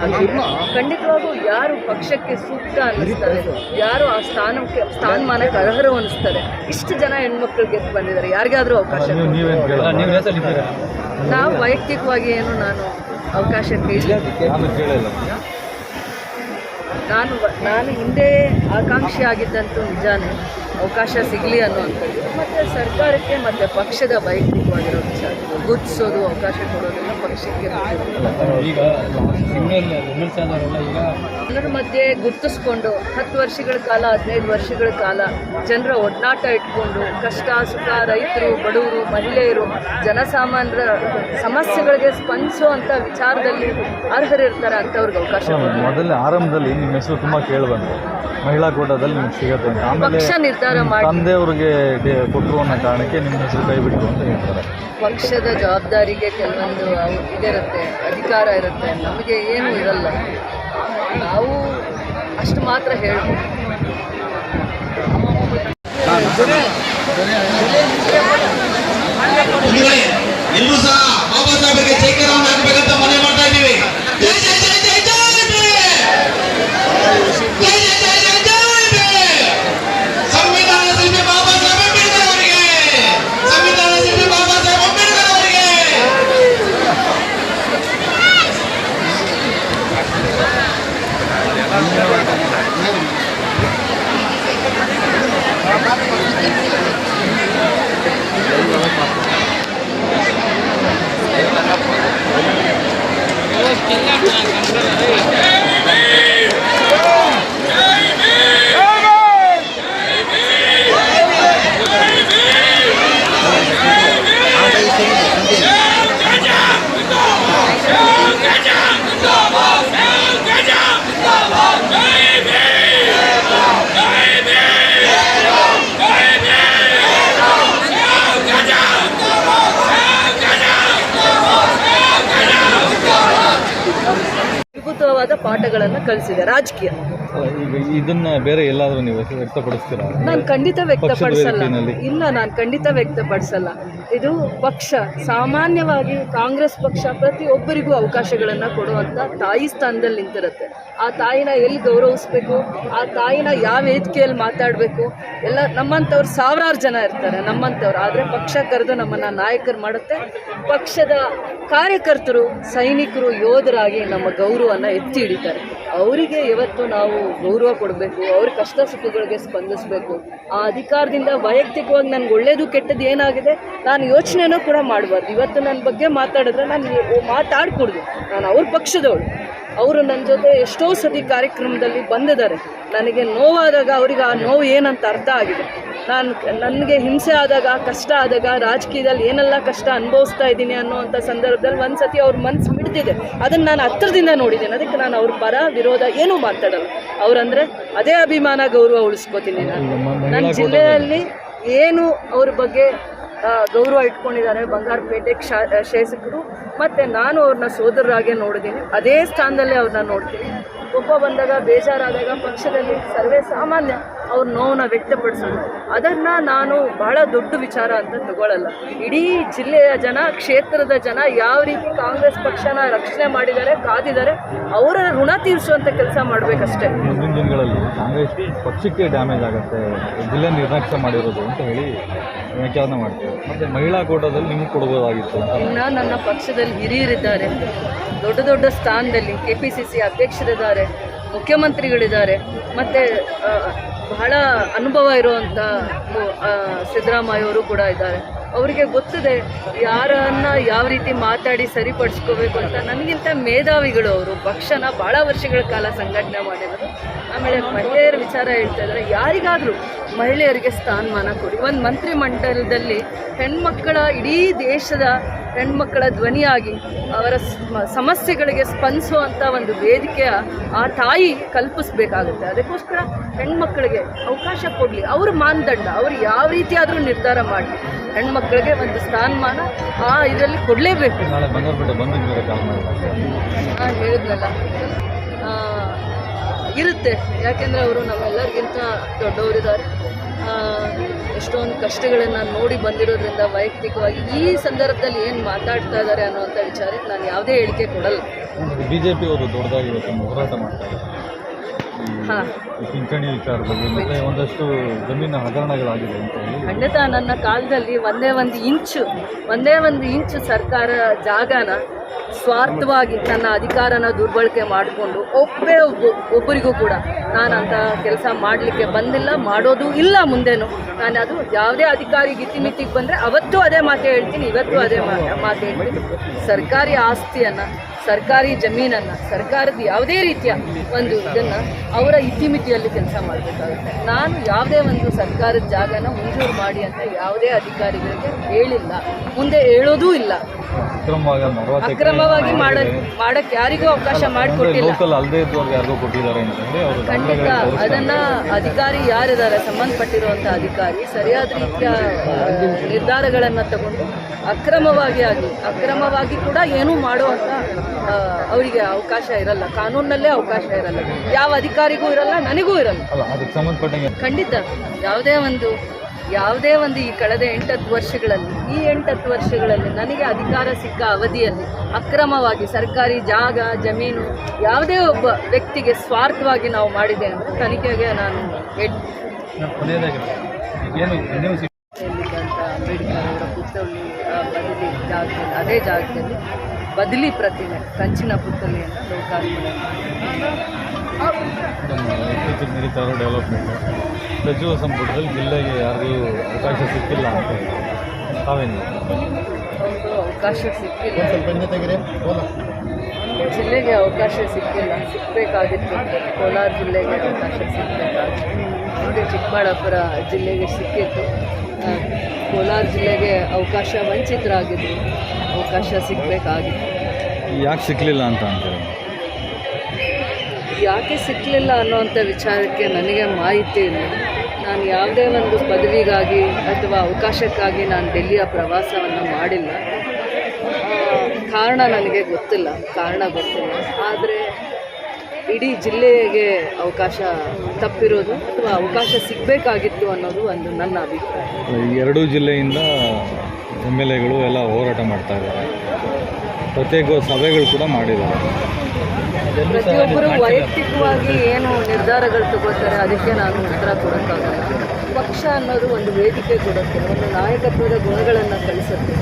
ಹಾಗೆ ಖಂಡಿತವಾಗೂ ಯಾರು ಪಕ್ಷಕ್ಕೆ ಸೂಕ್ತ ಅನ್ನಿಸ್ತಾರೆ, ಯಾರು ಆ ಸ್ಥಾನಮಾನಕ್ಕೆ ಅರ್ಹರು ಅನ್ನಿಸ್ತಾರೆ, ಇಷ್ಟು ಜನ ಹೆಣ್ಮಕ್ಳು ಗೆದ್ದು ಬಂದಿದ್ದಾರೆ. ಯಾರಿಗಾದರೂ ಅವಕಾಶ ನಾವು ವೈಯಕ್ತಿಕವಾಗಿ ಏನು ನಾನು ಅವಕಾಶ ಕೇಳಿಲ್ಲ. ನಾನು ಹಿಂದೆ ಆಕಾಂಕ್ಷಿ ಆಗಿದ್ದಂತೂ ನಿಜಾನೇ ಅವಕಾಶ ಸಿಗಲಿ ಅನ್ನೋವಂಥದ್ದು. ಮತ್ತು ಸರ್ಕಾರಕ್ಕೆ ಮತ್ತು ಪಕ್ಷದ ವೈಯಕ್ತಿಕವಾಗಿರೋ ವಿಚಾರ ಗುರುತಿಸೋದು, ಅವಕಾಶ ಕೊಡೋದೆಲ್ಲ ಪಕ್ಷಕ್ಕೆ ಜನರ ಮಧ್ಯೆ ಗುರುತಿಸ್ಕೊಂಡು 10 ವರ್ಷಗಳ ಕಾಲ 15 ವರ್ಷಗಳ ಕಾಲ ಜನರ ಒಡನಾಟ ಇಟ್ಕೊಂಡು ಕಷ್ಟ ಸುಖ, ರೈತರು, ಬಡವರು, ಮಹಿಳೆಯರು, ಜನಸಾಮಾನ್ಯರ ಸಮಸ್ಯೆಗಳಿಗೆ ಸ್ಪಂದಿಸುವಂಥ ವಿಚಾರದಲ್ಲಿ ಅರ್ಹರಿರ್ತಾರೆ ಅಂಥವ್ರಿಗೆ ಅವಕಾಶ. ಮೊದಲನೇ ಆರಂಭದಲ್ಲಿ ನಿಮ್ಮ ಹೆಸರು ತುಂಬ ಕೇಳಿಬಂತು, ಮಹಿಳಾ ಕೋಟಾದಲ್ಲಿ ನಿಮ್ಗೆ ಸಿಗುತ್ತೆ ಅಂತ. ಪಕ್ಷ ನಿರ್ಧಾರ ಮಾಡಿ ತಂದೆಯವ್ರಿಗೆ ಕೊಟ್ಟರು ಅನ್ನೋ ಕಾರಣಕ್ಕೆ ನಿಮ್ಮ ಹೆಸರು ಕೈ ಬಿಟ್ಟರು ಅಂತ ಹೇಳ್ತಾರೆ. ಪಕ್ಷದ ಜವಾಬ್ದಾರಿಗೆ ಕೆಲವೊಂದು ಇದಿರುತ್ತೆ, ಅಧಿಕಾರ ಇರುತ್ತೆ, ನಮಗೆ ಏನೂ ಇರಲ್ಲ. ನಾವು ಅಷ್ಟು ಮಾತ್ರ ಹೇಳ್ಬೋದು. ಎಲ್ಲರೂ ಸಹ ಬಾಬಾ ಸಾಹೇಬರಿಗೆ ಜೈಕರವನ್ನು ಹಾಕಬೇಕಂತ ಮನೆ ಮಾಡ್ತಾ ಇದ್ದೀವಿ. ಅದ್ಭುತವಾದ ಪಾಠಗಳನ್ನು ಕಲಿಸಿದೆ ರಾಜಕೀಯ. ಈಗ ಇದನ್ನ ಬೇರೆ ಎಲ್ಲಾದರೂ ನೀವು ವ್ಯಕ್ತಪಡಿಸ್ತೀರಾ? ನಾನು ಖಂಡಿತ ವ್ಯಕ್ತಪಡಿಸಲ್ಲ. ಇಲ್ಲ, ನಾನು ಖಂಡಿತ ವ್ಯಕ್ತಪಡಿಸಲ್ಲ. ಇದು ಪಕ್ಷ ಸಾಮಾನ್ಯವಾಗಿ ಕಾಂಗ್ರೆಸ್ ಪಕ್ಷ ಪ್ರತಿಯೊಬ್ಬರಿಗೂ ಅವಕಾಶಗಳನ್ನು ಕೊಡುವಂಥ ತಾಯಿ ಸ್ಥಾನದಲ್ಲಿ ನಿಂತಿರುತ್ತೆ. ಆ ತಾಯಿನ ಎಲ್ಲಿ ಗೌರವಿಸ್ಬೇಕು, ಆ ತಾಯಿನ ಯಾವ ವೇದಿಕೆಯಲ್ಲಿ ಮಾತಾಡಬೇಕು, ಎಲ್ಲ ನಮ್ಮಂಥವ್ರು ಸಾವಿರಾರು ಜನ ಇರ್ತಾರೆ ನಮ್ಮಂಥವ್ರು. ಆದರೆ ಪಕ್ಷ ಕರೆದು ನಮ್ಮನ್ನು ನಾಯಕರು ಮಾಡುತ್ತೆ. ಪಕ್ಷದ ಕಾರ್ಯಕರ್ತರು, ಸೈನಿಕರು, ಯೋಧರಾಗಿ ನಮ್ಮ ಗೌರವವನ್ನು ಎತ್ತಿ ಹಿಡಿತಾರೆ. ಅವರಿಗೆ ಇವತ್ತು ನಾವು ಗೌರವ ಕೊಡಬೇಕು, ಅವ್ರ ಕಷ್ಟ ಸುಖಗಳಿಗೆ ಸ್ಪಂದಿಸಬೇಕು. ಆ ಅಧಿಕಾರದಿಂದ ವೈಯಕ್ತಿಕವಾಗಿ ನನಗೆ ಒಳ್ಳೇದು ಕೆಟ್ಟದ್ದು ಏನಾಗಿದೆ ನಾನು ಯೋಚನೆನೂ ಕೂಡ ಮಾಡಬಾರ್ದು. ಇವತ್ತು ನನ್ನ ಬಗ್ಗೆ ಮಾತಾಡಿದ್ರೆ ನಾನು ಮಾತಾಡ್ಕೊಡ್ದು. ನಾನು ಅವ್ರ ಪಕ್ಷದವಳು. ಅವರು ನನ್ನ ಜೊತೆ ಎಷ್ಟೋ ಸತಿ ಕಾರ್ಯಕ್ರಮದಲ್ಲಿ ಬಂದಿದ್ದಾರೆ. ನನಗೆ ನೋವಾದಾಗ ಅವರಿಗೆ ಆ ನೋವು ಏನಂತ ಅರ್ಥ ಆಗಿದೆ. ನನಗೆ ಹಿಂಸೆ ಆದಾಗ, ಕಷ್ಟ ಆದಾಗ, ರಾಜಕೀಯದಲ್ಲಿ ಏನೆಲ್ಲ ಕಷ್ಟ ಅನುಭವಿಸ್ತಾ ಇದ್ದೀನಿ ಅನ್ನೋವಂಥ ಸಂದರ್ಭದಲ್ಲಿ ಒಂದು ಸತಿ ಅವ್ರ ಮನಸ್ಸು ಬಿಡ್ತಿದೆ. ಅದನ್ನು ನಾನು ಹತ್ತಿರದಿಂದ ನೋಡಿದ್ದೇನೆ. ಅದಕ್ಕೆ ನಾನು ಅವ್ರ ಪರ ವಿರೋಧ ಏನೂ ಮಾತಾಡಲ್ಲ. ಅವರಂದರೆ ಅದೇ ಅಭಿಮಾನ, ಗೌರವ ಉಳಿಸ್ಕೋತೀನಿ. ನನ್ನ ಜಿಲ್ಲೆಯಲ್ಲಿ ಏನು ಅವ್ರ ಬಗ್ಗೆ ಗೌರವ ಇಟ್ಕೊಂಡಿದ್ದಾರೆ ಬಂಗಾರಪೇಟೆ ಶಾಸಕರು. ಮತ್ತು ನಾನು ಅವ್ರನ್ನ ಸೋದರರಾಗೆ ನೋಡಿದ್ದೀನಿ. ಅದೇ ಸ್ಥಾನದಲ್ಲೇ ಅವ್ರನ್ನ ನೋಡ್ತೀನಿ. ಕೋಪ ಬಂದಾಗ, ಬೇಜಾರಾದಾಗ ಪಕ್ಷದಲ್ಲಿ ಸರ್ವೇ ಸಾಮಾನ್ಯ ಅವ್ರ ನೋವನ್ನ ವ್ಯಕ್ತಪಡಿಸೋದು, ಅದನ್ನು ನಾನು ಬಹಳ ದೊಡ್ಡ ವಿಚಾರ ಅಂತ ತಗೊಳ್ಳಲ್ಲ. ಇಡೀ ಜಿಲ್ಲೆಯ ಜನ, ಕ್ಷೇತ್ರದ ಜನ ಯಾವ ರೀತಿ ಕಾಂಗ್ರೆಸ್ ಪಕ್ಷನ ರಕ್ಷಣೆ ಮಾಡಿದ್ದಾರೆ, ಕಾದಿದ್ದಾರೆ, ಅವರ ಋಣ ತೀರಿಸುವಂಥ ಕೆಲಸ ಮಾಡಬೇಕಷ್ಟೇ. ಮುಂದಿನ ದಿನಗಳಲ್ಲಿ ಕಾಂಗ್ರೆಸ್ ಪಕ್ಷಕ್ಕೆ ಡ್ಯಾಮೇಜ್ ಆಗುತ್ತೆ, ಜಿಲ್ಲೆ ನಿರ್ಲಕ್ಷ್ಯ ಮಾಡಿರೋದು ಅಂತ ಹೇಳಿ ವ್ಯಾಖ್ಯಾನ ಮಾಡ್ತೇವೆ. ಮತ್ತು ಮಹಿಳಾ ಕೋಟಾದಲ್ಲಿ ನಿಮಗೆ ಕೊಡ್ಬೋದಾಗಿತ್ತು. ಇನ್ನು ನನ್ನ ಪಕ್ಷದಲ್ಲಿ ಹಿರಿಯರಿದ್ದಾರೆ, ದೊಡ್ಡ ದೊಡ್ಡ ಸ್ಥಾನದಲ್ಲಿ KPCC ಅಧ್ಯಕ್ಷರಿದ್ದಾರೆ, ಮುಖ್ಯಮಂತ್ರಿಗಳಿದ್ದಾರೆ, ಮತ್ತು ಬಹಳ ಅನುಭವ ಇರುವಂಥ ಸಿದ್ದರಾಮಯ್ಯವರು ಕೂಡ ಇದ್ದಾರೆ. ಅವರಿಗೆ ಗೊತ್ತಿದೆ ಯಾರನ್ನ ಯಾವ ರೀತಿ ಮಾತಾಡಿ ಸರಿಪಡಿಸ್ಕೋಬೇಕು ಅಂತ. ನನಗಿಂತ ಮೇಧಾವಿಗಳು ಅವರು. ಪಕ್ಷನ ಭಾಳ ವರ್ಷಗಳ ಕಾಲ ಸಂಘಟನೆ ಮಾಡಿರೋದು. ಆಮೇಲೆ ಮಹಿಳೆಯರ ವಿಚಾರ ಹೇಳ್ತಾ ಇದ್ದಾರೆ. ಯಾರಿಗಾದರೂ ಮಹಿಳೆಯರಿಗೆ ಸ್ಥಾನಮಾನ ಕೊಡಿ. ಒಂದು ಮಂತ್ರಿಮಂಡಲದಲ್ಲಿ ಹೆಣ್ಮಕ್ಕಳ, ಇಡೀ ದೇಶದ ಹೆಣ್ಮಕ್ಕಳ ಧ್ವನಿಯಾಗಿ ಅವರ ಸಮಸ್ಯೆಗಳಿಗೆ ಸ್ಪಂದಿಸುವಂಥ ಒಂದು ವೇದಿಕೆಯ ಆ ತಾಯಿ ಕಲ್ಪಿಸ್ಬೇಕಾಗುತ್ತೆ. ಅದಕ್ಕೋಸ್ಕರ ಹೆಣ್ಮಕ್ಕಳಿಗೆ ಅವಕಾಶ ಕೊಡಲಿ. ಅವ್ರ ಮಾನದಂಡ, ಅವರು ಯಾವ ರೀತಿ ಆದರೂ ನಿರ್ಧಾರ ಮಾಡಲಿ. ಹೆಣ್ಮಕ್ಳಿಗೆ ಒಂದು ಸ್ಥಾನಮಾನ ಇದರಲ್ಲಿ ಕೊಡಲೇಬೇಕು. ನಾನು ಹೇಳಿದ್ನಲ್ಲ, ಇರುತ್ತೆ. ಯಾಕೆಂದರೆ ಅವರು ನಮ್ಮೆಲ್ಲರಿಗಿಂತ ದೊಡ್ಡವರಿದ್ದಾರೆ. ಎಷ್ಟೊಂದು ಕಷ್ಟಗಳನ್ನು ನೋಡಿ ಬಂದಿರೋದ್ರಿಂದ ವೈಯಕ್ತಿಕವಾಗಿ ಈ ಸಂದರ್ಭದಲ್ಲಿ ಏನು ಮಾತಾಡ್ತಾ ಇದ್ದಾರೆ ಅನ್ನುವಂಥ ವಿಚಾರಕ್ಕೆ ನಾನು ಯಾವುದೇ ಹೇಳಿಕೆ ಕೊಡಲ್ಲ. ಬಿಜೆಪಿ ಅವರು ದೊಡ್ಡದಾಗಿ ಇವತ್ತು ಹೋರಾಟ ಮಾಡ್ತಾರೆ ಹಾಂ, ಈ ಪಿಂಚಣಿ ವಿಚಾರದಲ್ಲಿ ಮತ್ತೆ ಒಂದಷ್ಟು ಜಮೀನು ಹಗರಣಗಳಾಗಿದೆ ಅಂತ ಹೇಳಿ. ಖಂಡಿತ ನನ್ನ ಕಾಲದಲ್ಲಿ ಒಂದೇ ಒಂದು ಇಂಚು ಸರ್ಕಾರ ಜಾಗನ ಸ್ವಾರ್ಥವಾಗಿ ನನ್ನ ಅಧಿಕಾರನ ದುರ್ಬಳಕೆ ಮಾಡಿಕೊಂಡು ಒಬ್ಬರಿಗೂ ಕೂಡ ನಾನು ಅಂತ ಕೆಲಸ ಮಾಡಲಿಕ್ಕೆ ಬಂದಿಲ್ಲ, ಮಾಡೋದು ಇಲ್ಲ ಮುಂದೆನೂ. ನಾನು ಅದು ಯಾವುದೇ ಅಧಿಕಾರಿಗೆ ಇತಿಮಿತಿಗೆ ಬಂದರೆ ಅವತ್ತು ಅದೇ ಮಾತು ಹೇಳ್ತೀನಿ, ಇವತ್ತು ಅದೇ ಮಾತು ಹೇಳ್ತೀನಿ. ಸರ್ಕಾರಿ ಆಸ್ತಿಯನ್ನು, ಸರ್ಕಾರಿ ಜಮೀನನ್ನು, ಸರ್ಕಾರದ ಯಾವುದೇ ರೀತಿಯ ಒಂದು ಇದನ್ನು ಅವರ ಇತಿಮಿತಿಯಲ್ಲಿ ಕೆಲಸ ಮಾಡಬೇಕಾಗುತ್ತೆ. ನಾನು ಯಾವುದೇ ಒಂದು ಸರ್ಕಾರದ ಜಾಗನ ಮಂಜೂರು ಮಾಡಿ ಅಂತ ಯಾವುದೇ ಅಧಿಕಾರಿಗಳಿಗೆ ಹೇಳಿಲ್ಲ, ಮುಂದೆ ಹೇಳೋದೂ ಇಲ್ಲ. ಅಕ್ರಮವಾಗಿ ಮಾಡಕ್ಕೆ ಯಾರಿಗೂ ಅವಕಾಶ ಮಾಡಿಕೊಟ್ಟಿಲ್ಲ. ಲೋಕಲ್ ಅಲ್ಲದೆ ಇದ್ದವ್ರಿಗೆ ಯಾರಿಗೂ ಕೊಟ್ಟಿದ್ದಾರೆ ಅಂತಂದ್ರೆ ಅವರು ಖಂಡಿತ ಅದನ್ನು ಅಧಿಕಾರಿ ಯಾರಿದ್ದಾರೆ, ಸಂಬಂಧಪಟ್ಟಿರುವಂಥ ಅಧಿಕಾರಿ ಸರಿಯಾದ ರೀತಿಯ ನಿರ್ಧಾರಗಳನ್ನು ತಗೊಂಡು ಅಕ್ರಮವಾಗಿ ಕೂಡ ಏನೂ ಮಾಡುವಂಥ ಅವರಿಗೆ ಅವಕಾಶ ಇರಲ್ಲ, ಕಾನೂನಲ್ಲೇ ಅವಕಾಶ ಇರಲ್ಲ, ಯಾವ ಅಧಿಕಾರಿಗೂ ಇರಲ್ಲ, ನನಗೂ ಇರಲ್ಲ. ಅದಕ್ಕೆ ಸಂಬಂಧಪಟ್ಟಂಗೆ ಖಂಡಿತ ಯಾವುದೇ ಒಂದು ಈ ಕಳೆದ 8-10 ವರ್ಷಗಳಲ್ಲಿ, ಈ 8-10 ವರ್ಷಗಳಲ್ಲಿ ನನಗೆ ಅಧಿಕಾರ ಸಿಕ್ಕ ಅವಧಿಯಲ್ಲಿ ಅಕ್ರಮವಾಗಿ ಸರ್ಕಾರಿ ಜಾಗ, ಜಮೀನು ಯಾವುದೇ ಒಬ್ಬ ವ್ಯಕ್ತಿಗೆ ಸ್ವಾರ್ಥವಾಗಿ ನಾವು ಮಾಡಿದೆ ಅಂದರೆ ತನಿಖೆಗೆ ನಾನು ಎಲ್ಲಿದ್ದಂಥ ಅಂಬೇಡ್ಕರ್ ಅವರ ಪುತ್ಥಳಿ ಬದಲಿ ಜಾಗದಲ್ಲಿ, ಅದೇ ಜಾಗದಲ್ಲಿ ಬದಲಿ ಪ್ರತಿಮೆ, ಕಂಚಿನ ಪುತ್ಥಳಿಯನ್ನು ಲೋಕಾರ್ಪಣೆ ಇತ್ತೀಚೆಗೆ ನಡೀತಾ ಇರೋ ಡೆವಲಪ್ಮೆಂಟ್ ಸಚಿವ ಸಂಪುಟದಲ್ಲಿ ಜಿಲ್ಲೆಗೆ ಯಾರಿಗೂ ಅವಕಾಶ ಸಿಕ್ಕಿಲ್ಲ ಅಂತ ಹೇಳಿ ತಾವೇನು? ಅವಕಾಶ ಸಿಕ್ಕಿಲ್ಲ, ಜಿಲ್ಲೆಗೆ ಅವಕಾಶ ಸಿಗಬೇಕಾಗಿತ್ತು. ಕೋಲಾರ ಜಿಲ್ಲೆಗೆ ಅವಕಾಶ ಸಿಗಬೇಕಾಗಿತ್ತು. ಮುಂದೆ ಚಿಕ್ಕಬಳ್ಳಾಪುರ ಜಿಲ್ಲೆಗೆ ಸಿಕ್ಕಿತ್ತು. ಕೋಲಾರ ಜಿಲ್ಲೆಗೆ ಅವಕಾಶ ವಂಚಿತರಾಗಿದ್ದು, ಅವಕಾಶ ಸಿಗಬೇಕಾಗಿತ್ತು. ಯಾಕೆ ಸಿಕ್ಕಲಿಲ್ಲ ಅಂತ ಅಂತಾರೆ? ಯಾಕೆ ಸಿಕ್ಕಲಿಲ್ಲ ಅನ್ನೋವಂಥ ವಿಚಾರಕ್ಕೆ ನನಗೆ ಮಾಹಿತಿ ಇಲ್ಲ. ನಾನು ಯಾವುದೇ ಒಂದು ಪದವಿಗಾಗಿ ಅಥವಾ ಅವಕಾಶಕ್ಕಾಗಿ ನಾನು ಡೆಲ್ಲಿಯ ಪ್ರವಾಸವನ್ನು ಮಾಡಿಲ್ಲ. ಕಾರಣ ನನಗೆ ಗೊತ್ತಿಲ್ಲ. ಆದರೆ ಇಡೀ ಜಿಲ್ಲೆಗೆ ಅವಕಾಶ ತಪ್ಪಿರೋದು ಅಥವಾ ಅವಕಾಶ ಸಿಗಬೇಕಾಗಿತ್ತು ಅನ್ನೋದು ಒಂದು ನನ್ನ ಅಭಿಪ್ರಾಯ. ಎರಡೂ ಜಿಲ್ಲೆಯಿಂದ MLAಗಳು ಎಲ್ಲ ಹೋರಾಟ ಮಾಡ್ತಾ ಇದ್ದಾರೆ, ಪ್ರತ್ಯೇಕ ಸಭೆಗಳು ಕೂಡ ಮಾಡಿದ್ದಾರೆ. ಪ್ರತಿಯೊಬ್ಬರು ವೈಯಕ್ತಿಕವಾಗಿ ಏನು ನಿರ್ಧಾರಗಳು ತಗೋತಾರೆ ಅದಕ್ಕೆ ನಾನು ಉತ್ತರ ಕೊಡೋಕ್ಕಾಗಲ್ಲ. ಪಕ್ಷ ಅನ್ನೋದು ಒಂದು ವೇದಿಕೆ ಕೊಡುತ್ತೆ, ಒಂದು ನಾಯಕತ್ವದ ಗುಣಗಳನ್ನು ಕಲಿಸುತ್ತೆ.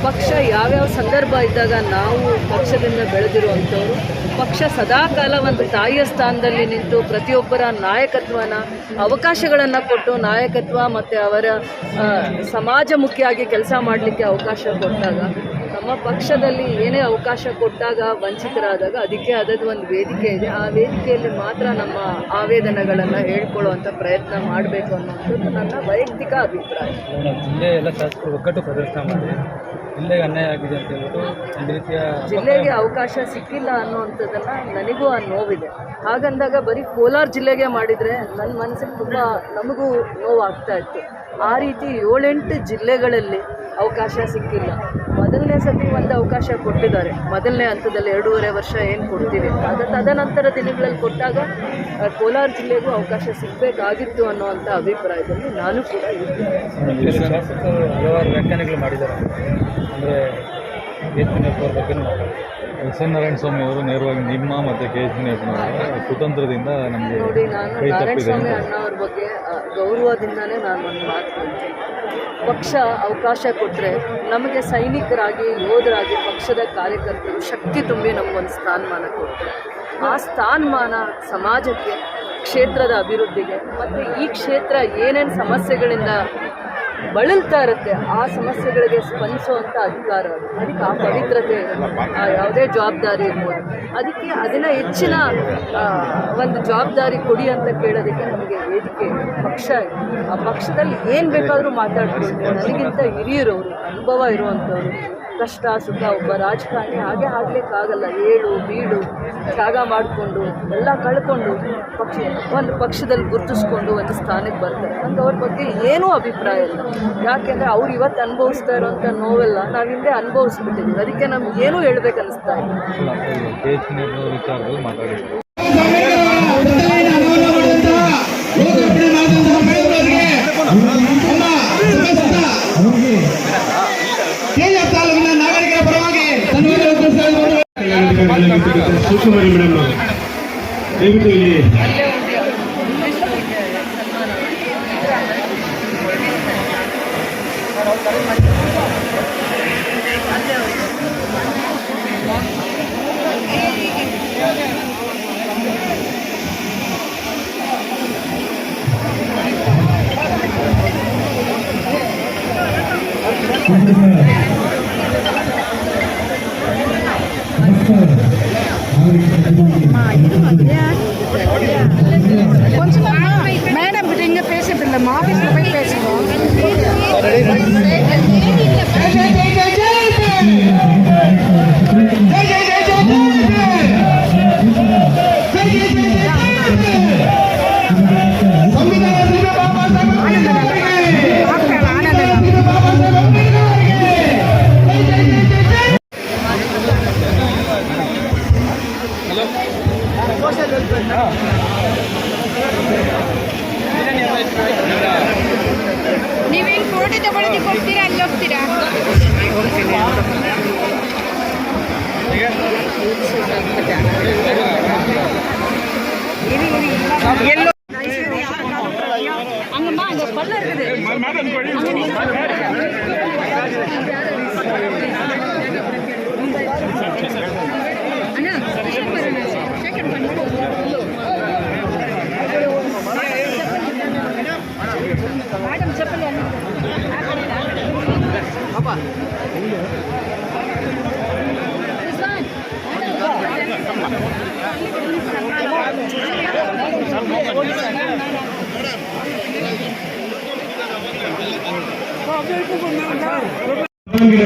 ಪಕ್ಷ ಯಾವ್ಯಾವ ಸಂದರ್ಭ ಇದ್ದಾಗ ನಾವು ಪಕ್ಷದಿಂದ ಬೆಳೆದಿರುವಂಥವ್ರು, ಪಕ್ಷ ಸದಾಕಾಲ ಒಂದು ತಾಯಿಯ ಸ್ಥಾನದಲ್ಲಿ ನಿಂತು ಪ್ರತಿಯೊಬ್ಬರ ನಾಯಕತ್ವನ ಅವಕಾಶಗಳನ್ನು ಕೊಟ್ಟು ನಾಯಕತ್ವ ಮತ್ತು ಅವರ ಸಮಾಜಮುಖಿಯಾಗಿ ಕೆಲಸ ಮಾಡಲಿಕ್ಕೆ ಅವಕಾಶ ಕೊಟ್ಟಾಗ, ನಮ್ಮ ಪಕ್ಷದಲ್ಲಿ ಏನೇ ಅವಕಾಶ ಕೊಟ್ಟಾಗ ವಂಚಿತರಾದಾಗ ಅದಕ್ಕೆ ಆದದ್ದು ಒಂದು ವೇದಿಕೆ ಇದೆ. ಆ ವೇದಿಕೆಯಲ್ಲಿ ಮಾತ್ರ ನಮ್ಮ ಆವೇದನೆಗಳನ್ನು ಹೇಳ್ಕೊಳ್ಳುವಂಥ ಪ್ರಯತ್ನ ಮಾಡಬೇಕು ಅನ್ನೋದು ನನ್ನ ವೈಯಕ್ತಿಕ ಅಭಿಪ್ರಾಯ. ಜಿಲ್ಲೆ ಎಲ್ಲ ಶಾಸಕರು ಒಗ್ಗಟ್ಟು ಪ್ರದರ್ಶನ ಮಾಡಿ ಜಿಲ್ಲೆಗೆ ಅನ್ಯಾಯ ಆಗಿದೆ ಅಂತ ಹೇಳ್ಬಿಟ್ಟು ಒಂದು ರೀತಿಯ ಜಿಲ್ಲೆಗೆ ಅವಕಾಶ ಸಿಕ್ಕಿಲ್ಲ ಅನ್ನುವಂಥದ್ದನ್ನು ನನಗೂ ಆ ನೋವಿದೆ. ಹಾಗಂದಾಗ ಬರೀ ಕೋಲಾರ ಜಿಲ್ಲೆಗೆ ಮಾಡಿದರೆ ನನ್ನ ಮನಸ್ಸಿಗೆ ತುಂಬ ನಮಗೂ ನೋವಾಗ್ತಾ ಇತ್ತು. ಆ ರೀತಿ 7-8 ಜಿಲ್ಲೆಗಳಲ್ಲಿ ಅವಕಾಶ ಸಿಕ್ಕಿಲ್ಲ. ಮೊದಲನೇ ಸತಿ ಒಂದು ಅವಕಾಶ ಕೊಟ್ಟಿದ್ದಾರೆ, ಮೊದಲನೇ ಹಂತದಲ್ಲಿ 2.5 ವರ್ಷ ಏನು ಕೊಡ್ತೀವಿ ಅದು ತದನಂತರ ದಿನಗಳಲ್ಲಿ ಕೊಟ್ಟಾಗ ಕೋಲಾರ ಜಿಲ್ಲೆಗೂ ಅವಕಾಶ ಸಿಗಬೇಕಾಗಿತ್ತು ಅನ್ನೋವಂಥ ಅಭಿಪ್ರಾಯದಲ್ಲಿ ನಾನು ಕೂಡ ಇದ್ದೀನಿ. ಹಲವಾರು ವ್ಯಾಖ್ಯಾನಗಳು ಮಾಡಿದ್ದಾರೆ. ಅಂದರೆ ಎಸ್ ಎನ್ ನಾರಾಯಣ ಸ್ವಾಮಿ ಅವರು ನೇರವಾಗಿ ನಿಮ್ಮ ಮತ್ತು ಕೆ ಎಚ್ ಮುನಿಯಪ್ಪನವರ ಕುತಂತ್ರದಿಂದ ನಮಗೆ ನೋಡಿ, ನಾನು ನಾರಾಯಣ ಸ್ವಾಮಿ ಅಣ್ಣವ್ರ ಬಗ್ಗೆ ಗೌರವದಿಂದನೇ ನಾನು ಒಂದು ಮಾತು ಹೇಳ್ತೀನಿ. ಪಕ್ಷ ಅವಕಾಶ ಕೊಟ್ಟರೆ ನಮಗೆ ಸೈನಿಕರಾಗಿ, ಯೋಧರಾಗಿ, ಪಕ್ಷದ ಕಾರ್ಯಕರ್ತರು ಶಕ್ತಿ ತುಂಬಿ ನಮಗೊಂದು ಸ್ಥಾನಮಾನ ಕೊಡ್ತಾರೆ. ಆ ಸ್ಥಾನಮಾನ ಸಮಾಜಕ್ಕೆ, ಕ್ಷೇತ್ರದ ಅಭಿವೃದ್ಧಿಗೆ ಮತ್ತು ಈ ಕ್ಷೇತ್ರ ಏನೇನು ಸಮಸ್ಯೆಗಳಿಂದ ಬಳಲ್ತಾ ಇರುತ್ತೆ ಆ ಸಮಸ್ಯೆಗಳಿಗೆ ಸ್ಪಂದಿಸುವಂಥ ಅಧಿಕಾರ, ಅದಕ್ಕೆ ಆ ಪವಿತ್ರತೆ ಯಾವುದೇ ಜವಾಬ್ದಾರಿ ಇರ್ಬೋದು, ಅದಕ್ಕೆ ಅದನ್ನು ಹೆಚ್ಚಿನ ಒಂದು ಜವಾಬ್ದಾರಿ ಕೊಡಿ ಅಂತ ಕೇಳೋದಕ್ಕೆ ನಮಗೆ ವೇದಿಕೆ ಪಕ್ಷ ಇದೆ. ಆ ಪಕ್ಷದಲ್ಲಿ ಏನು ಬೇಕಾದರೂ ಮಾತಾಡ್ಕೊಳ್ತೀವಿ. ನನಗಿಂತ ಹಿರಿಯರವರು, ಅನುಭವ ಇರುವಂಥವ್ರು, ಕಷ್ಟ ಸುಖ ಒಬ್ಬ ರಾಜಕಾರಣಿ ಹಾಗೆ ಆಗಲಿಕ್ಕಾಗಲ್ಲ. ಏಳು ಬೀಳು ತ್ಯಾಗ ಮಾಡಿಕೊಂಡು ಎಲ್ಲ ಕಳ್ಕೊಂಡು ಒಂದು ಪಕ್ಷದಲ್ಲಿ ಗುರುತಿಸ್ಕೊಂಡು ಒಂದು ಸ್ಥಾನಕ್ಕೆ ಬರ್ತಾರೆ. ನಂಗೆ ಅವ್ರ ಬಗ್ಗೆ ಏನೂ ಅಭಿಪ್ರಾಯ ಇಲ್ಲ. ಯಾಕೆಂದರೆ ಅವ್ರು ಇವತ್ತು ಅನುಭವಿಸ್ತಾ ಇರೋವಂಥ ನೋವೆಲ್ಲ ನಾವು ಹಿಂದೆ ಅನುಭವಿಸ್ಬಿಟ್ಟಿದ್ದೀವಿ. ಅದಕ್ಕೆ ನಮ್ಗೆ ಏನೂ ಹೇಳ್ಬೇಕು ಅನ್ನಿಸ್ತಾ ಇಲ್ಲ. ಶಿವಕುಮಾರಿ ಮೇಡಮ್ ಅವರು ದಯವಿಟ್ಟು ಇಲ್ಲಿ மேடம் கிட்ட இங்க பேசிட்டு இல்லை ஆஃபீஸ்ல போய் பேசுவோம். ನೀವೇನು ಫೋಟೋ ತಗೊಳ್ಳೋದಕ್ಕೆ ಹೋಗ್ತೀರಾ ಅಲ್ಲಿ ಹೋಗ್ತೀರಾ? அங்கம்மா அங்கே பல்ல இருக்குது. మేడం చెప్పండి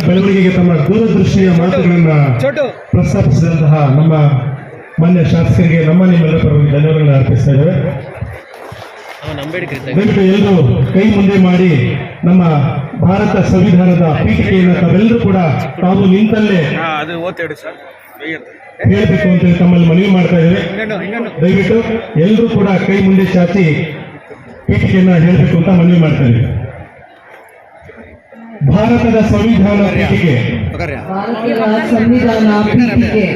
ಬೆಳವಣಿಗೆಗೆ ತಮ್ಮ ದೂರದೃಷ್ಟಿಯ ಮಾತುಗಳನ್ನ ಪ್ರಸ್ತಾಪಿಸಿದಂತಹ ನಮ್ಮ ಮಾನ್ಯ ಶಾಸಕರಿಗೆ ನಮ್ಮ ನಿಮ್ಮೆಲ್ಲ ಪರವಾಗಿ ಧನ್ಯವಾದಗಳನ್ನು ಅರ್ಪಿಸ್ತಾ ಇದ್ದೇವೆ. ದಯವಿಟ್ಟು ಎಲ್ಲರೂ ಕೈ ಮುಂದೆ ಮಾಡಿ ನಮ್ಮ ಭಾರತ ಸಂವಿಧಾನದ ಪೀಠಿಕೆಯನ್ನು ತಾವೆಲ್ಲರೂ ಕೂಡ ತಾವು ನಿಂತಲ್ಲೇ ಹೇಳಬೇಕು ಅಂತ ತಮ್ಮಲ್ಲಿ ಮನವಿ ಮಾಡ್ತಾ ಇದ್ದೇವೆ. ದಯವಿಟ್ಟು ಎಲ್ಲರೂ ಕೂಡ ಕೈ ಮುಂದೆ ಚಾಚಿ ಪೀಠಿಕೆಯನ್ನ ಹೇಳಬೇಕು ಅಂತ ಮನವಿ ಮಾಡ್ತಾ ಇದ್ದೇವೆ. ಭಾರತದ ಸಂವಿಧಾನ ಪೀಠಿಕೆ, ಸಂವಿಧಾನ ಪೀಠಿಕೆ,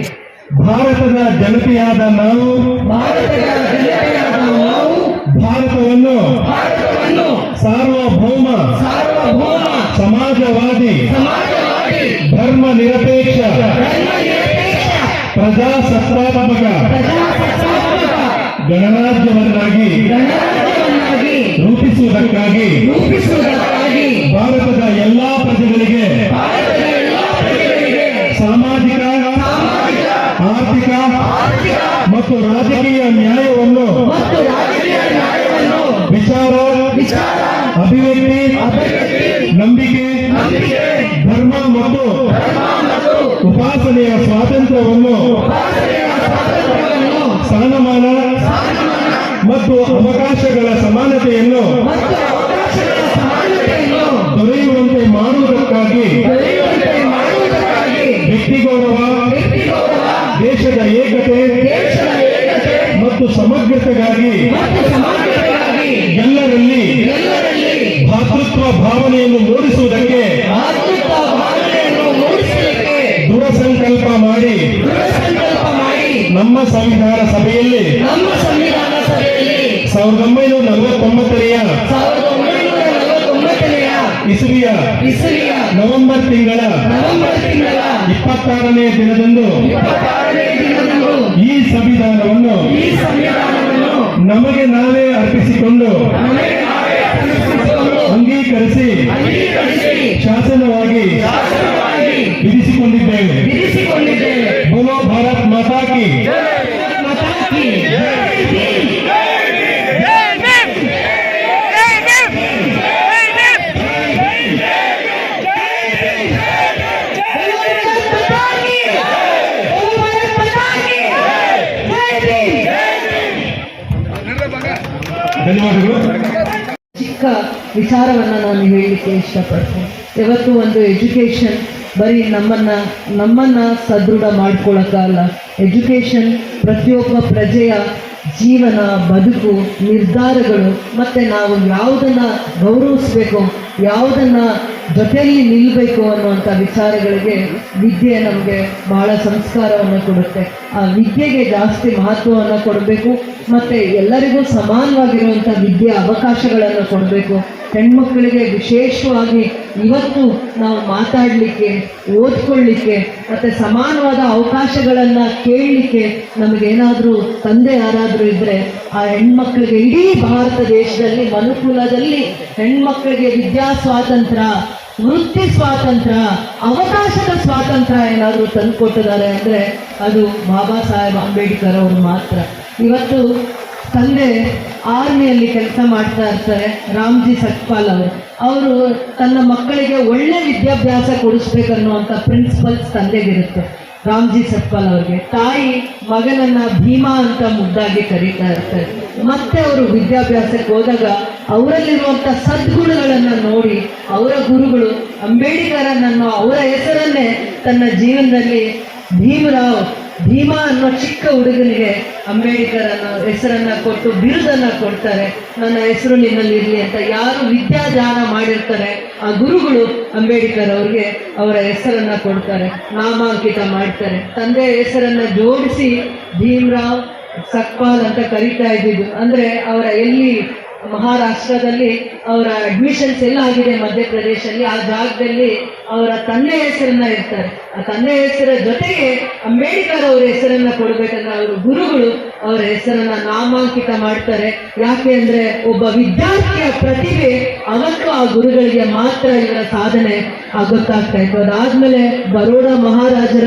ಭಾರತದ ಜನತೆಯಾದ ನಾವು ಭಾರತವನ್ನು ಸಾರ್ವಭೌಮ ಸಮಾಜವಾದಿ ಧರ್ಮ ನಿರಪೇಕ್ಷ ಪ್ರಜಾಸತ್ತಾತ್ಮಕ ಗಣರಾಜ್ಯವನ್ನಾಗಿ ರೂಪಿಸುವುದಕ್ಕಾಗಿ ಭಾರತದ ಎಲ್ಲಾ ಪ್ರಜೆಗಳಿಗೆ ಸಾಮಾಜಿಕ ಆರ್ಥಿಕ ಮತ್ತು ರಾಜಕೀಯ ನ್ಯಾಯವನ್ನು ವಿಚಾರ ಅಭಿವ್ಯಕ್ತಿ ನಂಬಿಕೆ ಧರ್ಮ ಮತ್ತು ಉಪಾಸನೆಯ ಸ್ವಾತಂತ್ರ್ಯವನ್ನು ಸ್ಥಾನಮಾನ ಮತ್ತು ಅವಕಾಶಗಳ ಸಮಾನತೆಯನ್ನು ದೊರೆಯುವಂತೆ ಮಾಡುವುದಕ್ಕಾಗಿ ವ್ಯಕ್ತಿ ಗೌರವ, ದೇಶದ ಏಕತೆ ಮತ್ತು ಸಮಗ್ರತೆಗಾಗಿ ಎಲ್ಲರಲ್ಲಿ ಭಾತೃತ್ವ ಭಾವನೆಯನ್ನು ಮೂಡಿಸುವುದಕ್ಕೆ ದೃಢ ಸಂಕಲ್ಪ ಮಾಡಿ ನಮ್ಮ ಸಂವಿಧಾನ ಸಭೆಯಲ್ಲಿ 1949ರ ಇಸವಿಯ ನವೆಂಬರ್ ತಿಂಗಳ 26ನೇ ದಿನದಂದು ಈ ಸಂವಿಧಾನವನ್ನು ನಮಗೆ ನಾವೇ ಅರ್ಪಿಸಿಕೊಂಡು ಅಂಗೀಕರಿಸಿ ಶಾಸನವಾಗಿ ವಿಧಿಸಿಕೊಂಡಿದ್ದೇವೆ. ಬೋಲೋ ಭಾರತ್ ಮಾತಾ ಕಿ. ಧನ್ಯವಾದಗಳು. ಚಿಕ್ಕ ವಿಚಾರವನ್ನು ನಾನು ಹೇಳಲಿಕ್ಕೆ ಇಷ್ಟಪಡ್ತೀನಿ. ಇವತ್ತು ಒಂದು ಎಜುಕೇಷನ್ ಬರೀ ನಮ್ಮನ್ನ ಸದೃಢ ಮಾಡ್ಕೊಳ್ಳೋಕ್ಕಲ್ಲ. ಎಜುಕೇಷನ್ ಪ್ರತಿಯೊಬ್ಬ ಪ್ರಜೆಯ ಜೀವನ, ಬದುಕು, ನಿರ್ಧಾರಗಳು, ಮತ್ತು ನಾವು ಯಾವುದನ್ನು ಗೌರವಿಸಬೇಕು, ಯಾವುದನ್ನು ಜೊತೆಯಲ್ಲಿ ನಿಲ್ಲಬೇಕು ಅನ್ನುವಂಥ ವಿಚಾರಗಳಿಗೆ ವಿದ್ಯೆ ನಮಗೆ ಬಹಳ ಸಂಸ್ಕಾರವನ್ನು ಕೊಡುತ್ತೆ. ಆ ವಿದ್ಯೆಗೆ ಜಾಸ್ತಿ ಮಹತ್ವವನ್ನು ಕೊಡಬೇಕು ಮತ್ತು ಎಲ್ಲರಿಗೂ ಸಮಾನವಾಗಿರುವಂಥ ವಿದ್ಯೆ ಅವಕಾಶಗಳನ್ನು ಕೊಡಬೇಕು. ಹೆಣ್ಮಕ್ಕಳಿಗೆ ವಿಶೇಷವಾಗಿ ಇವತ್ತು ನಾವು ಮಾತಾಡಲಿಕ್ಕೆ, ಓದ್ಕೊಳ್ಳಿಕ್ಕೆ ಮತ್ತು ಸಮಾನವಾದ ಅವಕಾಶಗಳನ್ನು ಕೇಳಲಿಕ್ಕೆ ನಮಗೇನಾದರೂ ತಂದೆ ಯಾರಾದರೂ ಇದ್ದರೆ ಆ ಹೆಣ್ಮಕ್ಳಿಗೆ ಇಡೀ ಭಾರತ ದೇಶದಲ್ಲಿ ಮನುಕುಲದಲ್ಲಿ ಹೆಣ್ಮಕ್ಳಿಗೆ ವಿದ್ಯಾ ಸ್ವಾತಂತ್ರ್ಯ, ವೃತ್ತಿ ಸ್ವಾತಂತ್ರ್ಯ, ಅವಕಾಶದ ಸ್ವಾತಂತ್ರ್ಯ ಏನಾದರೂ ತಂದುಕೊಟ್ಟಿದ್ದಾರೆ ಅಂದರೆ ಅದು ಬಾಬಾ ಸಾಹೇಬ್ ಅಂಬೇಡ್ಕರ್ ಅವರು ಮಾತ್ರ. ಇವತ್ತು ತಂದೆ ಆರ್ಮಿಯಲ್ಲಿ ಕೆಲಸ ಮಾಡ್ತಾ ಇರ್ತಾರೆ, ರಾಮ್ಜಿ ಸತ್ಪಾಲ್ ಅವರು ತನ್ನ ಮಕ್ಕಳಿಗೆ ಒಳ್ಳೆ ವಿದ್ಯಾಭ್ಯಾಸ ಕೊಡಿಸ್ಬೇಕನ್ನುವಂಥ ಪ್ರಿನ್ಸಿಪಲ್ಸ್ ತಂದೆಗಿರುತ್ತೆ. ರಾಮ್ಜಿ ಸತ್ಪಾಲ್ ಅವ್ರಿಗೆ ತಾಯಿ ಮಗನನ್ನ ಭೀಮಾ ಅಂತ ಮುದ್ದಾಗಿ ಕರೀತಾ ಇರ್ತಾರೆ. ಮತ್ತೆ ಅವರು ವಿದ್ಯಾಭ್ಯಾಸಕ್ಕೆ ಹೋದಾಗ ಅವರಲ್ಲಿರುವಂಥ ಸದ್ಗುಣಗಳನ್ನು ನೋಡಿ ಅವರ ಗುರುಗಳು ಅಂಬೇಡ್ಕರನನ್ನು ಅವರ ಹೆಸರನ್ನೇ ತನ್ನ ಜೀವನದಲ್ಲಿ ಭೀಮಾ ಅನ್ನೋ ಚಿಕ್ಕ ಹುಡುಗನಿಗೆ ಅಂಬೇಡ್ಕರ್ ಅನ್ನೋ ಹೆಸರನ್ನ ಕೊಟ್ಟು ಬಿರುದನ್ನ ಕೊಡ್ತಾರೆ. ನನ್ನ ಹೆಸರು ನಿನ್ನಲ್ಲಿ ಇರಲಿ ಅಂತ ಯಾರು ವಿದ್ಯಾದಾನ ಮಾಡಿರ್ತಾರೆ ಆ ಗುರುಗಳು ಅಂಬೇಡ್ಕರ್ ಅವ್ರಿಗೆ ಅವರ ಹೆಸರನ್ನ ಕೊಡ್ತಾರೆ, ನಾಮಾಂಕಿತ ಮಾಡ್ತಾರೆ. ತಂದೆಯ ಹೆಸರನ್ನ ಜೋಡಿಸಿ ಭೀಮ್ರಾವ್ ಸಕ್ಪಾಲ್ ಅಂತ ಕರೀತಾ ಇದ್ದಿದ್ದು. ಅಂದರೆ ಅವರ ಎಲ್ಲಿ ಮಹಾರಾಷ್ಟ್ರದಲ್ಲಿ ಅವರ ಅಡ್ಮಿಷನ್ಸ್ ಎಲ್ಲ ಆಗಿದೆ ಮಧ್ಯಪ್ರದೇಶಲ್ಲಿ, ಆ ಜಾಗದಲ್ಲಿ ಅವರ ತಂದೆ ಹೆಸರನ್ನ ಇರ್ತಾರೆ. ಆ ತಂದೆ ಹೆಸರ ಜೊತೆಗೆ ಅಂಬೇಡ್ಕರ್ ಅವರ ಹೆಸರನ್ನ ಕೊಡಬೇಕಂದ್ರೆ ಅವರು ಗುರುಗಳು ಅವರ ಹೆಸರನ್ನ ನಾಮಾಂಕಿತ ಮಾಡ್ತಾರೆ. ಯಾಕೆ ಅಂದ್ರೆ ಒಬ್ಬ ವಿದ್ಯಾರ್ಥಿಯ ಪ್ರತಿಭೆ ಅವತ್ತು ಆ ಗುರುಗಳಿಗೆ ಮಾತ್ರ ಇವರ ಸಾಧನೆ ಗೊತ್ತಾಗ್ತಾ ಇತ್ತು. ಅದಾದ್ಮೇಲೆ ಬರೋಡಾ ಮಹಾರಾಜರ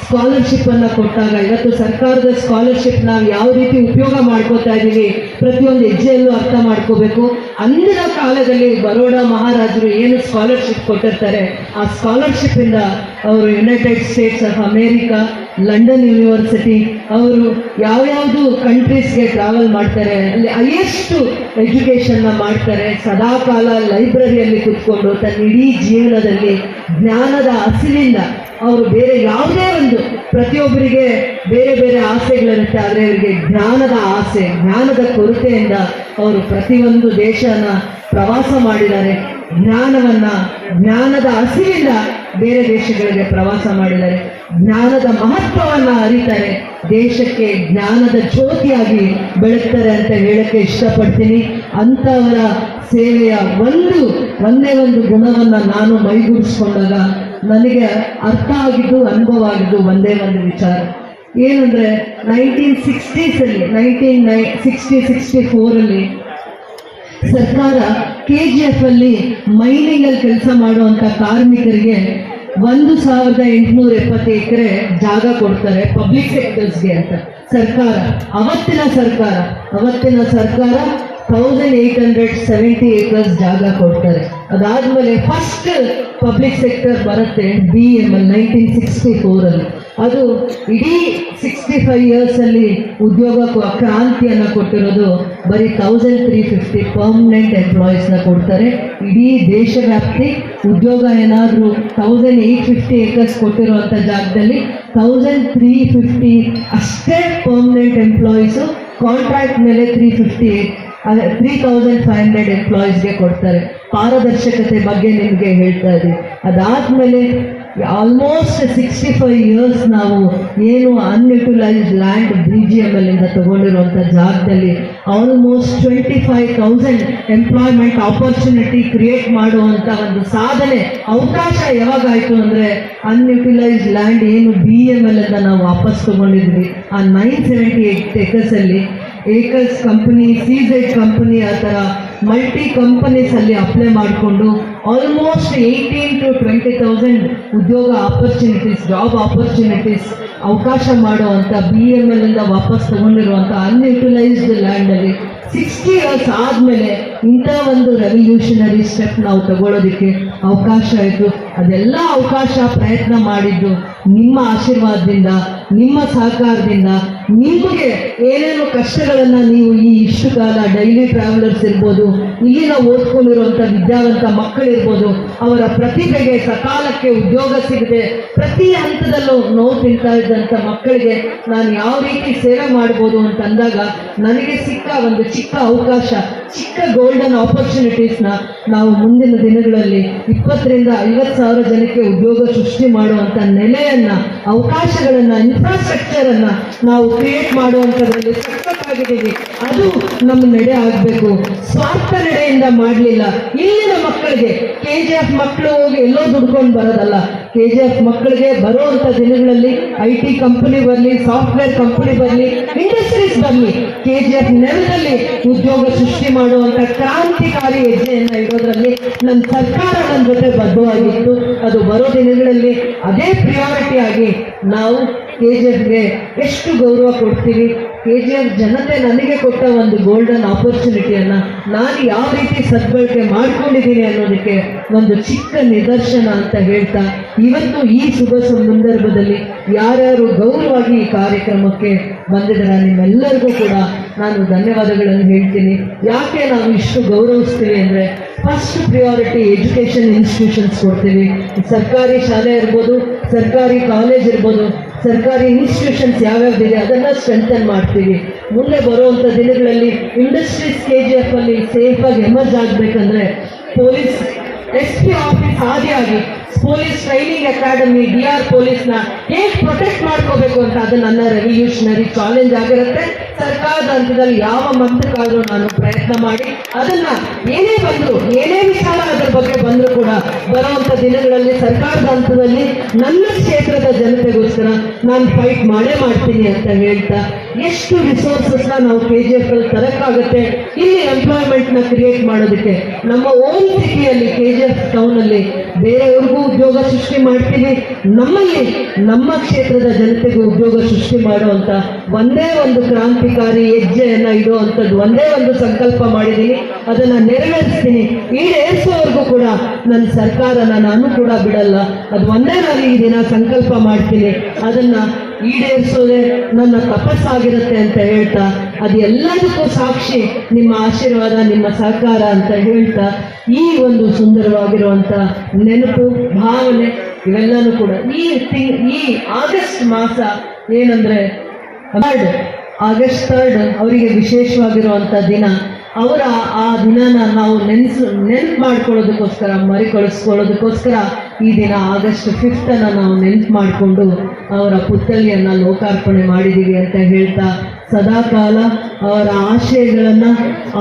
ಸ್ಕಾಲರ್ಶಿಪ್ ಅನ್ನ ಕೊಟ್ಟಾಗ ಇವತ್ತು ಸರ್ಕಾರದ ಸ್ಕಾಲರ್ಶಿಪ್ ನಾವು ಯಾವ ರೀತಿ ಉಪಯೋಗ ಮಾಡ್ಕೋತಾ ಇದ್ದೀವಿ ಪ್ರತಿಯೊಂದು ಹೆಜ್ಜೆಯಲ್ಲೂ ಅರ್ಥ ಮಾಡ್ಕೋಬೇಕು. ಅಂದಿನ ಕಾಲದಲ್ಲಿ ಬರೋಡಾ ಮಹಾರಾಜರು ಏನು ಸ್ಕಾಲರ್ಶಿಪ್ ಕೊಟ್ಟಿರ್ತಾರೆ ಆ ಸ್ಕಾಲರ್ಶಿಪ್ ಇಂದ ಅವರು United States of America, London university, ಅವರು ಯಾವ್ಯಾವುದು ಕಂಟ್ರೀಸ್ಗೆ ಟ್ರಾವೆಲ್ ಮಾಡ್ತಾರೆ, ಅಲ್ಲಿ ಹೈಯೆಸ್ಟ್ ಎಜುಕೇಷನ್ನ ಮಾಡ್ತಾರೆ. ಸದಾಕಾಲ ಲೈಬ್ರರಿಯಲ್ಲಿ ಕೂತ್ಕೊಂಡು ತನ್ನ ಇಡೀ ಜೀವನದಲ್ಲಿ ಜ್ಞಾನದ ಹಸಿವಿಂದ ಅವರು ಬೇರೆ ಯಾವುದೇ ಒಂದು ಪ್ರತಿಯೊಬ್ಬರಿಗೆ ಬೇರೆ ಬೇರೆ ಆಸೆಗಳಿರುತ್ತೆ, ಆದರೆ ಅವರಿಗೆ ಜ್ಞಾನದ ಆಸೆ, ಜ್ಞಾನದ ಕೊರತೆಯಿಂದ ಅವರು ಪ್ರತಿಯೊಂದು ದೇಶನ ಪ್ರವಾಸ ಮಾಡಿದ್ದಾರೆ. ಜ್ಞಾನದ ಹಸಿವಿಂದ ಬೇರೆ ದೇಶಗಳಿಗೆ ಪ್ರವಾಸ ಮಾಡಿದ್ದಾರೆ. ಜ್ಞಾನದ ಮಹತ್ವವನ್ನು ಅರಿತಾರೆ, ದೇಶಕ್ಕೆ ಜ್ಞಾನದ ಜ್ಯೋತಿಯಾಗಿ ಬೆಳಗ್ತಾರೆ ಅಂತ ಹೇಳಕ್ಕೆ ಇಷ್ಟಪಡ್ತೀನಿ. ಅಂಥವರ ಸೇವೆಯ ಒಂದೇ ಒಂದು ಗುಣವನ್ನು ನಾನು ಮೈಗೂಡಿಸ್ಕೊಂಡಾಗ ನನಗೆ ಅರ್ಥ ಆಗಿದ್ದು, ಅನುಭವ ಆಗಿದ್ದು ಒಂದೇ ಒಂದು ವಿಚಾರ ಏನಂದರೆ 1964 ಸರ್ಕಾರ KGF ಅಲ್ಲಿ ಮೈನಿಂಗಲ್ಲಿ ಕೆಲಸ ಮಾಡುವಂಥ ಕಾರ್ಮಿಕರಿಗೆ 1870 ಎಕರೆ ಜಾಗ ಕೊಡ್ತಾರೆ ಪಬ್ಲಿಕ್ ಸೆಕ್ಟರ್ಸ್ಗೆ ಅಂತ ಅವತ್ತಿನ ಸರ್ಕಾರ 1870 ಏಕರ್ಸ್ ಜಾಗ ಕೊಡ್ತಾರೆ. ಅದಾದ್ಮೇಲೆ ಫಸ್ಟ್ ಪಬ್ಲಿಕ್ ಸೆಕ್ಟರ್ ಬರುತ್ತೆ BML 1964 ಅದು ಇಡೀ 65 ಇಯರ್ಸ್ ಅಲ್ಲಿ ಉದ್ಯೋಗ ಕ್ರಾಂತಿಯನ್ನು ಕೊಟ್ಟಿರೋದು ಬರೀ 1350 ಪರ್ಮನೆಂಟ್ ಎಂಪ್ಲಾಯೀಸ್ನ ಕೊಡ್ತಾರೆ. ಇಡೀ ದೇಶವ್ಯಾಪ್ತಿ ಉದ್ಯೋಗ ಏನಾದರೂ 1850 ಏಕರ್ಸ್ ಕೊಟ್ಟಿರುವಂಥ ಜಾಗದಲ್ಲಿ 1350 ಅಷ್ಟೇ ಪರ್ಮನೆಂಟ್ ಎಂಪ್ಲಾಯೀಸು, ಕಾಂಟ್ರಾಕ್ಟ್ ಮೇಲೆ 3500 ಎಂಪ್ಲಾಯೀಸ್ಗೆ ಕೊಡ್ತಾರೆ. ಪಾರದರ್ಶಕತೆ ಬಗ್ಗೆ ನಿಮಗೆ ಹೇಳ್ತಾ ಇದ್ದೀವಿ. ಅದಾದಮೇಲೆ ಆಲ್ಮೋಸ್ಟ್ 65 ಇಯರ್ಸ್ ನಾವು ಏನು ಅನ್ಯುಟಿಲೈಸ್ಡ್ ಲ್ಯಾಂಡ್ BGML ಇಂದ ತಗೊಂಡಿರುವಂಥ ಜಾಗದಲ್ಲಿ ಆಲ್ಮೋಸ್ಟ್ 25,000 ಎಂಪ್ಲಾಯ್ಮೆಂಟ್ ಆಪರ್ಚುನಿಟಿ ಕ್ರಿಯೇಟ್ ಮಾಡುವಂಥ ಒಂದು ಸಾಧನೆ ಅವಕಾಶ ಯಾವಾಗಾಯಿತು ಅಂದರೆ ಅನ್ಯುಟಿಲೈಸ್ಡ್ ಲ್ಯಾಂಡ್ ಏನು BML ಇಂದ ನಾವು ವಾಪಸ್ ತಗೊಂಡಿದ್ವಿ ಆ 978 ಏಕರ್ಸಲ್ಲಿ ಏಕರ್ಸ್ ಕಂಪನಿ, CZ ಕಂಪನಿ, ಆ ಥರ ಮಲ್ಟಿ ಕಂಪನೀಸಲ್ಲಿ ಅಪ್ಲೈ ಮಾಡಿಕೊಂಡು ಆಲ್ಮೋಸ್ಟ್ 18,000 to 20,000 ಉದ್ಯೋಗ ಆಪರ್ಚುನಿಟೀಸ್, ಜಾಬ್ ಆಪರ್ಚುನಿಟೀಸ್ ಅವಕಾಶ ಮಾಡುವಂಥ BML ಇಂದ ವಾಪಸ್ ತಗೊಂಡಿರುವಂಥ ಅನ್ಯುಟಿಲೈಸ್ಡ್ ಲ್ಯಾಂಡಲ್ಲಿ 60 ಇಯರ್ಸ್ ಆದಮೇಲೆ ಇಂಥ ಒಂದು ರೆವಲ್ಯೂಷನರಿ ಸ್ಟೆಪ್ ನಾವು ತಗೊಳ್ಳೋದಕ್ಕೆ ಅವಕಾಶ ಆಯಿತು. ಅದೆಲ್ಲ ಅವಕಾಶ ಪ್ರಯತ್ನ ಮಾಡಿದ್ದು ನಿಮ್ಮ ಆಶೀರ್ವಾದದಿಂದ, ನಿಮ್ಮ ಸಹಕಾರದಿಂದ. ನಿಮಗೆ ಏನೇನು ಕಷ್ಟಗಳನ್ನು ನೀವು ಇಷ್ಟು ಕಾಲ ಡೈಲಿ ಟ್ರಾವೆಲರ್ಸ್ ಇರ್ಬೋದು, ಇಲ್ಲಿನ ಓದ್ಕೊಂಡಿರುವಂಥ ವಿದ್ಯಾವಂತ ಮಕ್ಕಳಿರ್ಬೋದು, ಅವರ ಪ್ರತಿಭೆಗೆ ಸಕಾಲಕ್ಕೆ ಉದ್ಯೋಗ ಸಿಗದೆ ಪ್ರತಿ ಹಂತದಲ್ಲೂ ನೋವು ತಿಂತಾ ಇದ್ದಂಥ ಮಕ್ಕಳಿಗೆ ನಾನು ಯಾವ ರೀತಿ ಸೇವೆ ಮಾಡ್ಬೋದು ಅಂತಂದಾಗ ನನಗೆ ಸಿಕ್ಕ ಒಂದು ಚಿಕ್ಕ ಅವಕಾಶ ಚಿಕ್ಕ ಗೋಲ್ಡನ್ ಆಪರ್ಚುನಿಟೀಸ್ನ ನಾವು ಮುಂದಿನ ದಿನಗಳಲ್ಲಿ 20 ರಿಂದ 50 ಸಾವಿರ ಜನಕ್ಕೆ ಉದ್ಯೋಗ ಸೃಷ್ಟಿ ಮಾಡುವಂಥ ನೆಲೆಯನ್ನು, ಅವಕಾಶಗಳನ್ನು, ಇನ್ಫ್ರಾಸ್ಟ್ರಕ್ಚರನ್ನು ನಾವು ಕ್ರಿಯೇಟ್ ಮಾಡುವಂಥದ್ರಲ್ಲಿ ಸಕ್ಸಸ್ಸಾಗಿದ್ದೀವಿ. ಅದು ನಮ್ಮ ನಡೆ ಆಗಬೇಕು. ಸ್ವಾರ್ಥ ನಡೆಯಿಂದ ಮಾಡಲಿಲ್ಲ. ಇಲ್ಲಿನ ಮಕ್ಕಳಿಗೆ KGF ಮಕ್ಕಳು ಹೋಗಿ ಎಲ್ಲೋ ದುಡ್ಕೊಂಡು ಬರೋದಲ್ಲ. KGF ಮಕ್ಕಳಿಗೆ ಬರುವಂಥ ದಿನಗಳಲ್ಲಿ IT ಕಂಪನಿ ಬರಲಿ, ಸಾಫ್ಟ್ವೇರ್ ಕಂಪನಿ ಬರಲಿ, ಇಂಡಸ್ಟ್ರೀಸ್ ಬರಲಿ, KGF ನೆಲದಲ್ಲಿ ಉದ್ಯೋಗ ಸೃಷ್ಟಿ ಮಾಡುವಂಥ ಕ್ರಾಂತಿಕಾರಿ ಹೆಜ್ಜೆಯನ್ನು ಇಡೋದ್ರಲ್ಲಿ ನನ್ನ ಸರ್ಕಾರ ನನ್ನ ಜೊತೆ ಬದ್ಧವಾಗಿತ್ತು. ಅದು ಬರೋ ದಿನಗಳಲ್ಲಿ ಅದೇ ಪ್ರಿಯಾರಿಟಿ ಆಗಿ ನಾವು KGFಗೆ ಎಷ್ಟು ಗೌರವ ಕೊಡ್ತೀವಿ, KGF ಜನತೆ ನನಗೆ ಕೊಟ್ಟ ಒಂದು ಗೋಲ್ಡನ್ ಆಪರ್ಚುನಿಟಿಯನ್ನು ನಾನು ಯಾವ ರೀತಿ ಸದ್ಬಳಕೆ ಮಾಡ್ಕೊಂಡಿದ್ದೀನಿ ಅನ್ನೋದಕ್ಕೆ ಒಂದು ಚಿಕ್ಕ ನಿದರ್ಶನ ಅಂತ ಹೇಳ್ತಾ, ಇವತ್ತು ಈ ಶುಭ ಸಂದರ್ಭದಲ್ಲಿ ಯಾರ್ಯಾರು ಗೌರವವಾಗಿ ಈ ಕಾರ್ಯಕ್ರಮಕ್ಕೆ ಬಂದಿದ್ದಾರೆ ನಿಮ್ಮೆಲ್ಲರಿಗೂ ಕೂಡ ನಾನು ಧನ್ಯವಾದಗಳನ್ನು ಹೇಳ್ತೀನಿ. ಯಾಕೆ ನಾವು ಇಷ್ಟು ಗೌರವಿಸ್ತೀವಿ ಅಂದರೆ, ಫಸ್ಟ್ ಪ್ರಿಯಾರಿಟಿ ಎಜುಕೇಷನ್ ಇನ್ಸ್ಟಿಟ್ಯೂಷನ್ಸ್ ಕೊಡ್ತೀವಿ. ಸರ್ಕಾರಿ ಶಾಲೆ ಇರ್ಬೋದು, ಸರ್ಕಾರಿ ಕಾಲೇಜ್ ಇರ್ಬೋದು, ಸರ್ಕಾರಿ ಇನ್ಸ್ಟಿಟ್ಯೂಷನ್ಸ್ ಯಾವ್ಯಾವ್ದಿದೆ ಅದನ್ನು ಸ್ಟ್ರೆಂಥನ್ ಮಾಡ್ತೀವಿ. ಮುಂದೆ ಬರುವಂಥ ದಿನಗಳಲ್ಲಿ ಇಂಡಸ್ಟ್ರೀಸ್ KGF ಅಲ್ಲಿ ಸೇಫಾಗಿ ಎಮರ್ಜ್ ಆಗಬೇಕಂದ್ರೆ ಪೊಲೀಸ್ SP ಆಫೀಸ್ ಆದಿಯಾಗಿ ಪೊಲೀಸ್ ಟ್ರೈನಿಂಗ್ ಅಕಾಡೆಮಿ, DR ಪೊಲೀಸ್ನ ಹೇಗೆ ಪ್ರೊಟೆಕ್ಟ್ ಮಾಡ್ಕೋಬೇಕು ಅಂತ ಅದು ನನ್ನ ರೆವಲ್ಯೂಷನರಿ ಚಾಲೆಂಜ್ ಆಗಿರುತ್ತೆ. ಸರ್ಕಾರದ ಹಂತದಲ್ಲಿ ಯಾವ ಮಂತ್ರಕ್ಕಾದರೂ ನಾನು ಪ್ರಯತ್ನ ಮಾಡಿ ಅದನ್ನು ಏನೇ ಬಂದರೂ, ಏನೇ ವಿಚಾರ ಅದರ ಬಗ್ಗೆ ಬಂದರೂ ಕೂಡ ಬರುವಂಥ ದಿನಗಳಲ್ಲಿ ಸರ್ಕಾರದ ಹಂತದಲ್ಲಿ ನನ್ನ ಕ್ಷೇತ್ರದ ಜನತೆಗೋಸ್ಕರ ನಾನು ಫೈಟ್ ಮಾಡೇ ಮಾಡ್ತೀನಿ ಅಂತ ಹೇಳ್ತಾ, ಎಷ್ಟು ರಿಸೋರ್ಸಸ್ನ ನಾವು KGF ಅಲ್ಲಿ ತರಕ್ಕಾಗುತ್ತೆ ಇಲ್ಲಿ ಎಂಪ್ಲಾಯ್ಮೆಂಟ್ನ ಕ್ರಿಯೇಟ್ ಮಾಡೋದಕ್ಕೆ. ನಮ್ಮ ಓನ್ ಸಿಟಿಯಲ್ಲಿ KGF ಟೌನಲ್ಲಿ ಬೇರೆಯವ್ರಿಗೂ ಉದ್ಯೋಗ ಸೃಷ್ಟಿ ಮಾಡ್ತೀವಿ, ನಮ್ಮಲ್ಲಿ ನಮ್ಮ ಕ್ಷೇತ್ರದ ಜನತೆಗೂ ಉದ್ಯೋಗ ಸೃಷ್ಟಿ ಮಾಡುವಂಥ ಒಂದೇ ಒಂದು ಕ್ರಾಂತಿಕಾರಿ ಹೆಜ್ಜೆಯನ್ನು ಇಡುವಂಥದ್ದು ಒಂದೇ ಒಂದು ಸಂಕಲ್ಪ ಮಾಡಿದ್ದೀನಿ. ಅದನ್ನು ನೆರವೇರಿಸ್ತೀನಿ. ಈಡೇರಿಸುವವರೆಗೂ ಕೂಡ ನನ್ನ ಸರ್ಕಾರನ ನಾನು ಕೂಡ ಬಿಡಲ್ಲ. ಅದು ಒಂದೇ ನಾನು ಈ ದಿನ ಸಂಕಲ್ಪ ಮಾಡ್ತೀನಿ. ಅದನ್ನು ಈಡೇರಿಸೋದೇ ನನ್ನ ತಪಸ್ಸಾಗಿರುತ್ತೆ ಅಂತ ಹೇಳ್ತಾ, ಅದು ಎಲ್ಲದಕ್ಕೂ ಸಾಕ್ಷಿ ನಿಮ್ಮ ಆಶೀರ್ವಾದ, ನಿಮ್ಮ ಸಹಕಾರ ಅಂತ ಹೇಳ್ತಾ, ಈ ಒಂದು ಸುಂದರವಾಗಿರುವಂಥ ನೆನಪು, ಭಾವನೆ ಇವೆಲ್ಲನೂ ಕೂಡ ಈ ಆಗಸ್ಟ್ ಮಾಸ ಏನಂದರೆ ಆಗಸ್ಟ್ 3 ಅವರಿಗೆ ವಿಶೇಷವಾಗಿರುವಂಥ ದಿನ. ಅವರ ಆ ದಿನನ ನಾವು ನೆನಪು ಮಾಡ್ಕೊಳ್ಳೋದಕ್ಕೋಸ್ಕರ, ಮರುಕಳಿಸ್ಕೊಳ್ಳೋದಕ್ಕೋಸ್ಕರ ಈ ದಿನ ಆಗಸ್ಟ್ 5 ನಾವು ನೆನಪು ಮಾಡಿಕೊಂಡು ಅವರ ಪುತ್ಥಳಿಯನ್ನು ಲೋಕಾರ್ಪಣೆ ಮಾಡಿದ್ದೀವಿ ಅಂತ ಹೇಳ್ತಾ, ಸದಾಕಾಲ ಅವರ ಆಶಯಗಳನ್ನು,